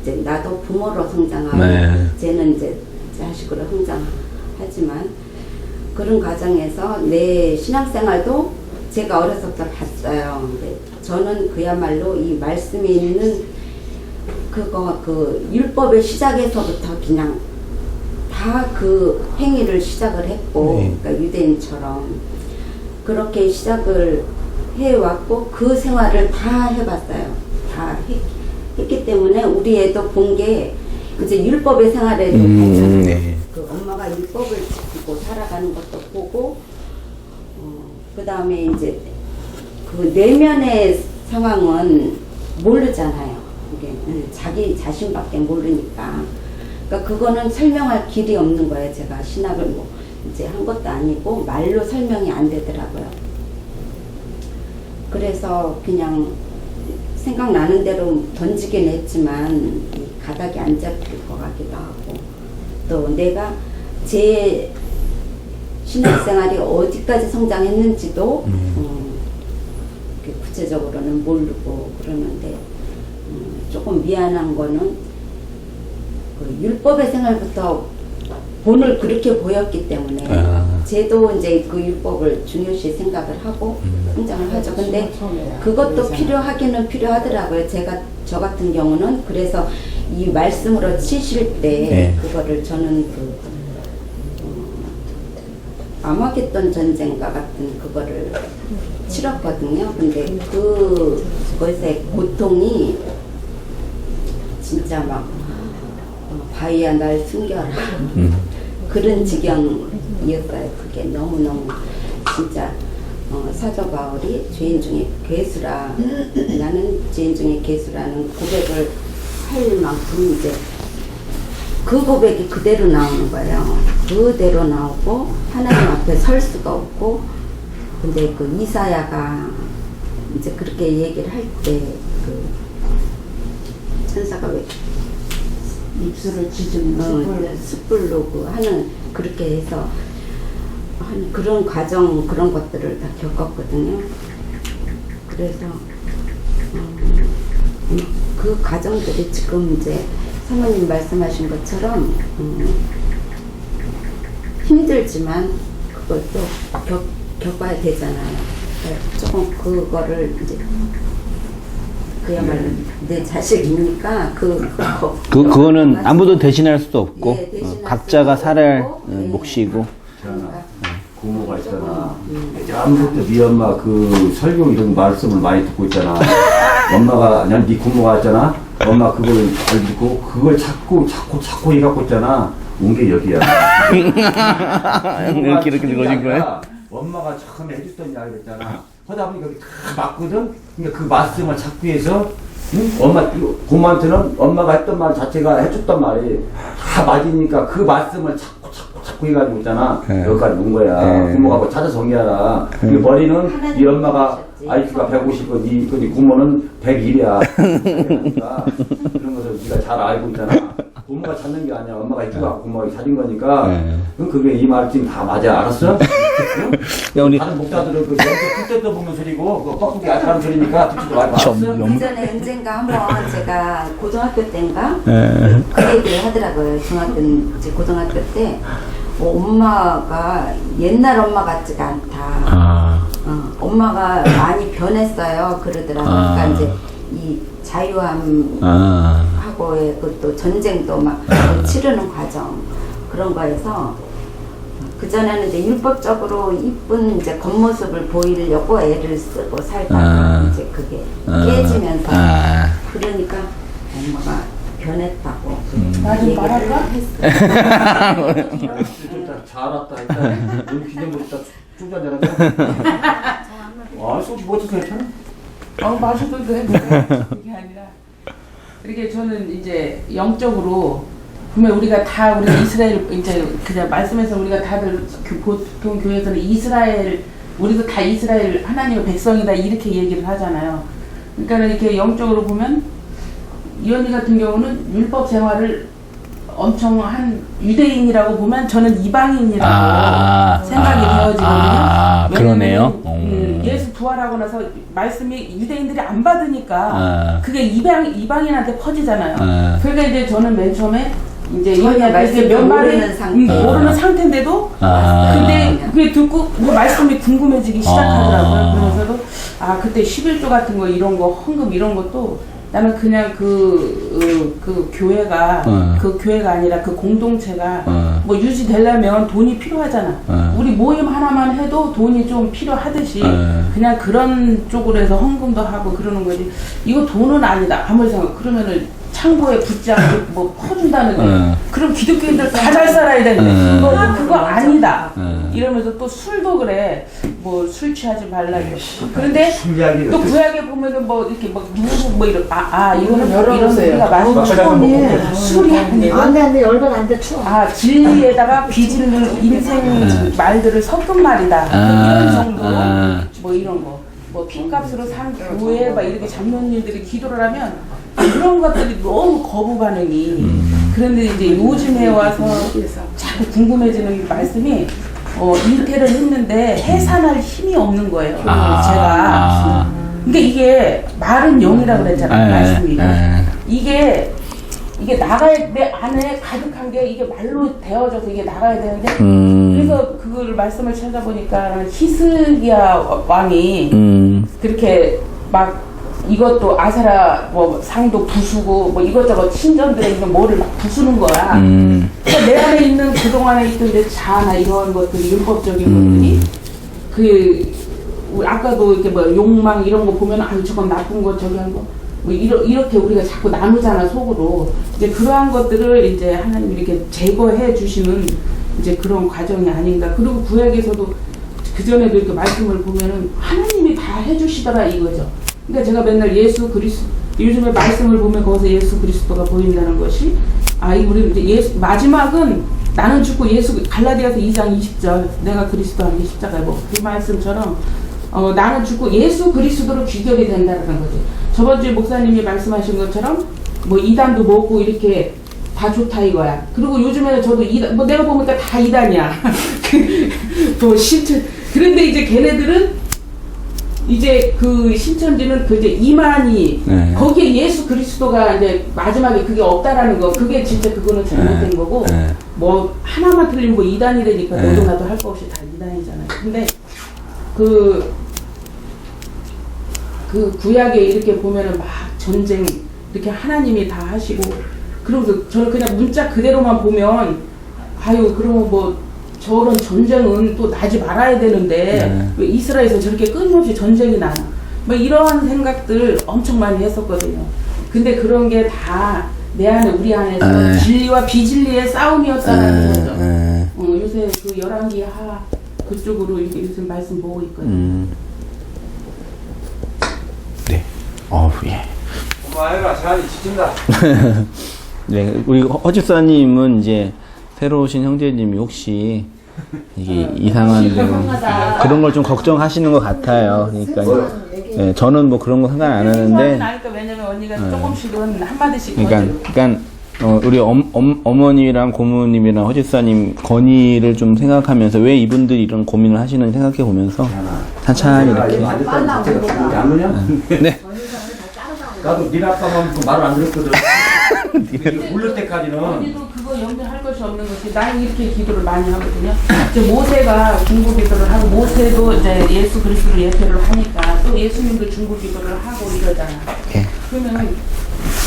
이제 나도 부모로 성장하고 쟤는 이제 자식으로 성장하지만 그런 과정에서 내 신앙생활도 제가 어렸을 때 봤어요. 근데 저는 그야말로 이 말씀에 있는 그 율법의 시작에서부터 그냥 다 그 행위를 시작을 했고, 그러니까 유대인처럼 그렇게 시작을 해왔고 그 생활을 다 해봤어요. 다 했기 때문에 우리 애도 본 게 이제 율법의 생활에 봤잖아요. 그 엄마가 율법을 지키고 살아가는 것도 보고, 그 다음에 이제 그 내면의 상황은 모르잖아요. 이게 자기 자신밖에 모르니까. 그러니까 그거는 설명할 길이 없는 거예요. 제가 신학을 뭐 이제 한 것도 아니고 말로 설명이 안 되더라고요. 그래서 그냥 생각나는 대로 던지긴 했지만 가닥이 안 잡힐 것 같기도 하고, 또 내가 제 신학생활이 어디까지 성장했는지도 구체적으로는 모르고 그러는데 조금 미안한 거는 그 율법의 생활부터 본을 그렇게 보였기 때문에 쟤도 이제 그 율법을 중요시 생각을 하고 성장을 하죠. 근데 그것도 필요하기는 필요하더라고요. 저 같은 경우는 그래서 이 말씀으로 치실 때 그거를 저는 아마겟돈 전쟁과 같은 그거를 치렀거든요. 근데 그것의 고통이 진짜 막 바위야 날 숨겨라 그런 지경이었어요. 그게 너무너무 진짜 사도 바울이 죄인 중에 괴수라, 나는 죄인 중에 괴수라는 고백을 할 만큼 이제 그 고백이 그대로 나오는 거예요. 그대로 나오고 하나님 앞에 설 수가 없고, 근데 그 이사야가 이제 그렇게 얘기를 할 때 그 천사가 왜 입술을 찢으면 숯불로 그 하는 그렇게 해서 하는 그런 과정 그런 것들을 다 겪었거든요. 그래서 그 과정들이 지금 이제 사모님 말씀하신 것처럼 힘들지만 그걸 또 겪어야 되잖아요. 조금 그거를 이제 그야말로 내 자식이니까 그거는 아무도 대신할 수도 없고 대신할 각자가 수도 살아야 없고, 몫이고. 그 부모가 있잖아. 아무것도 네 엄마 그 설교 이런 말씀을 많이 듣고 있잖아. 엄마가 그냥 네 부모가 있잖아. 엄마 그걸 잘 듣고 그걸 자꾸 해갖고 있잖아. 온 게 여기야. 이렇게 읽어진 거예요? 엄마가 처음에 해줬던 이야기 있잖아. 하다 보니까 다 맞거든. 그러니까 그 말씀을 자꾸 해서 응? 엄마 고모한테는 엄마가 했던 말 자체가 해줬던 말이 다 맞으니까 그 말씀을 자꾸 해가지고 있잖아. 여기까지 온 거야. 부모가 뭐 찾아 정리하라. 그 머리는 네 엄마가 IQ가 150고 네 고모는 101이야. 그러니까 그런 것을 네가 잘 알고 있잖아. 부모가 찾는 게 아니야. 엄마가 해주고 부모가 찾은 거니까. 그럼 그게 이 말 지금 다 맞아. 알았어? 응? 우리 다른 목사들은 그 연습 풀 때도 보면 소리고 그 뻑뻑이 알타는 소리니까 듣지도 말고 알았어? 예전에 언젠가 한번 제가 고등학교 때인가 그 얘기를 하더라고요. 고등학교 때 엄마가 옛날 엄마 같지가 않다. 엄마가 많이 변했어요. 그러더라고요. 그러니까 이제 이 자유함하고의 그것도 전쟁도 막 치르는 과정 그런 거에서 그 전에는 이제 율법적으로 이쁜 이제 겉모습을 보이려고 애를 쓰고 살다가 이제 그게 깨지면서 그러니까 엄마가 변했다고 얘기를 했어요. 잘 왔다 일단 여기 기념부터 쭈자잖아. 아 소주 뭐 어떻게 괜찮아? 마셔도 돼. 그게 아니라 이렇게 저는 이제 영적으로 보면 우리가 이스라엘 이제 그냥 말씀에서 우리가 다들 그 보통 교회에서는 이스라엘 우리도 다 이스라엘 하나님의 백성이다 이렇게 얘기를 하잖아요. 그러니까 이렇게 영적으로 보면 이 언니 같은 경우는 율법 생활을 엄청 한 유대인이라고 보면 저는 이방인이라고 생각이 되어지거든요. 그러네요. 예수 부활하고 나서 말씀이 유대인들이 안 받으니까 그게 이방인한테 퍼지잖아요. 그러니까 이제 저는 맨 처음에 이제 이게 몇 마리 모르는 상태인데도 근데 그게 듣고 말씀이 궁금해지기 시작하더라고요. 그러면서도 그때 11조 같은 거 이런 거 헌금 이런 것도 나는 그냥 그 교회가 그 교회가 아니라 그 공동체가 뭐 유지되려면 돈이 필요하잖아. 우리 모임 하나만 해도 돈이 좀 필요하듯이 그냥 그런 쪽으로 해서 헌금도 하고 그러는 거지. 이거 돈은 아니다. 아무리 생각 그러면은 창고에 붙지 않고 뭐 퍼준다는 거. 그럼 기독교인들 다 잘 살아야 되는데 그거 아니다. 이러면서 또 술도 그래. 뭐 술 취하지 말라 이러고. 그런데 또 구약에 보면은 뭐 이렇게 막 누구 뭐 이런 이거는 이런 우리가 마시는 술이 아니고 안돼 열받 안돼 추워. 진리에다가 빚있는 인생 말들을 섞은 말이다. 이런 정도로 뭐 이런 거. 뭐 핏값으로 산 교회 막 이렇게 장로님들이 기도를 하면 그런 것들이 너무 거부 반응이. 그런데 이제 요즘에 와서 자꾸 궁금해지는 말씀이 잉태를 했는데 해산할 힘이 없는 거예요. 제가. 그러니까 이게 말은 영이라고 그랬잖아요. 말씀이. 이게 나가야 내 안에 가득한 게 이게 말로 되어져서 이게 나가야 되는데 그래서 그걸 말씀을 찾아보니까 히스기야 왕이 그렇게 막 이것도 아세라 뭐 상도 부수고 뭐 이것저것 신전들에 있는 뭐를 막 부수는 거야. 그러니까 내 안에 있는 그동안에 있던 내 자아나 이런 것들이 율법적인 것들이 아까도 이렇게 뭐 욕망 이런 거 보면 저건 나쁜 거 저기 한 거 뭐 이렇게 우리가 자꾸 나누잖아 속으로. 이제 그러한 것들을 이제 하나님 이렇게 제거해 주시는 이제 그런 과정이 아닌가. 그리고 구약에서도 그 전에도 이렇게 말씀을 보면은 하나님이 다 해주시더라 이거죠. 그러니까 제가 맨날 예수 그리스도 요즘에 말씀을 보면 거기서 예수 그리스도가 보인다는 것이 우리 이제 마지막은 나는 죽고 예수 갈라디아서 2장 20절 내가 그리스도 안에 십자가에 그 말씀처럼 나는 죽고 예수 그리스도로 귀결이 된다는 거지. 저번 주에 목사님이 말씀하신 것처럼 뭐 이단도 먹고 이렇게 다 좋다 이거야. 그리고 요즘에는 저도 이단 내가 보니까 다 이단이야. 또 신천. 그런데 이제 걔네들은 이제 그 신천지는 그 이제 이만희 거기에 예수 그리스도가 이제 마지막에 그게 없다라는 거 그게 진짜 그거는 잘못된 거고 뭐 하나만 틀리면 뭐 이단이 되니까 너도 나도 할 거 없이 다 이단이잖아요. 근데 그 구약에 이렇게 보면은 막 전쟁 이렇게 하나님이 다 하시고 그러면서 저는 그냥 문자 그대로만 보면 그러면 뭐 저런 전쟁은 또 나지 말아야 되는데 왜 이스라엘에서 저렇게 끊임없이 전쟁이 나나 뭐 이러한 생각들 엄청 많이 했었거든요. 근데 그런 게 다 내 안에 우리 안에서 진리와 비진리의 싸움이었다는 거죠. 요새 그 열왕기 하 그쪽으로 이렇게 요즘 말씀 보고 있거든요. 네. 예. 엄마가 시간이 지친다. 네, 우리 허집사님은 이제 새로 오신 형제님이 혹시 이게 이상한 그런 걸 좀 걱정하시는 것 같아요. 그러니까 네, 저는 뭐 그런 거 상관 안 하는데, 나니까 왜냐면 언니가 조금씩은 한마디씩 그러니까 우리 어머니랑 고모님이랑 허집사님 건의를 좀 생각하면서 왜 이분들이 이런 고민을 하시는지 생각해 보면서 천천히 이렇게. 안 그냐? 네. 나도 네 아빠만 말을 안 들었거든. 울릴 때까지는. 언니도 그거 염려할 것이 없는 것이 나는 이렇게 기도를 많이 하거든요. 이제 모세가 중국 기도를 하고 모세도 이제 예수 그리스도를 예표를 하니까 또 예수님도 중국 기도를 하고 이러잖아. 그러면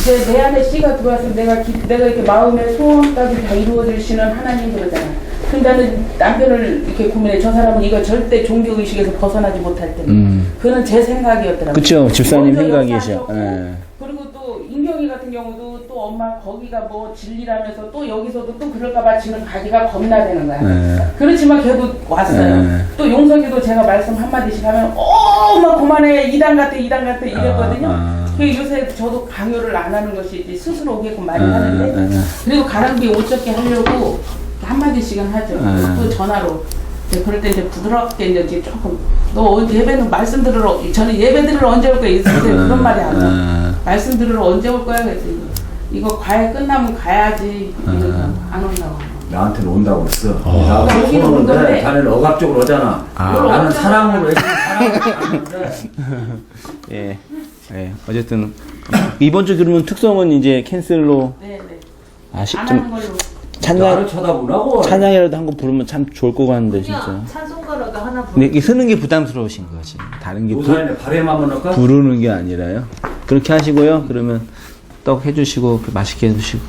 이제 내 안에 씨가 들어와서 내가 이렇게 마음의 소원까지 다 이루어지시는 하나님 그러잖아. 근데 나는 남편을 이렇게 고민해. 저 사람은 이거 절대 종교 의식에서 벗어나지 못할 텐데. 그는 제 생각이었더라고요. 그쵸, 집사님 먼저 생각이죠. 역사하셨고, 예. 그리고 또 인경이 같은 경우도 또 엄마 거기가 뭐 진리라면서 또 여기서도 또 그럴까봐 지는 가기가 겁나되는 거야. 그렇지만 걔도 왔어요. 또 용석이도 제가 말씀 한마디씩 하면 엄마 그만해 이단 같아 이랬거든요. 요새 저도 강요를 안 하는 것이 이제 스스로 오게끔 많이 하는데 그리고 가랑비 옷 적게 하려고 한마디씩은 하죠. 또 전화로. 이제 그럴 때 이제 부드럽게 이제 조금 너 예배는 말씀 들으러 저는 예배 들으러 언제 올 거야 있을 때 그런 말이 안 나. 말씀 들으러 언제 올 거야 그랬더니 이거 과외 끝나면 가야지 이러면서 안 온다고. 나한테는 온다고 했어. 나도 여기는 손 오는데 온다는데. 자네는 억압적으로 오잖아. 나는 사랑으로 해주는 사랑으로 예. 예. 어쨌든 이번 주 그러면 특성은 이제 캔슬로 네네. 안 안 하는 걸로. 나를 쳐다보라고. 찬양이라도 한 곡 부르면 참 좋을 것 같은데 진짜. 찬송가라도 하나 근데 이게 쓰는 게 부담스러우신 거지. 다른 게 요사이네 바래만 넣을까? 부르는 게 아니라요. 그렇게 하시고요. 그러면 떡 해주시고 맛있게 해주시고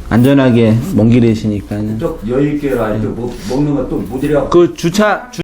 안전하게 먼 길이시니까는. 좀 여유 있게 라 이렇게 먹는 것도 못 이래갖고. 그 주차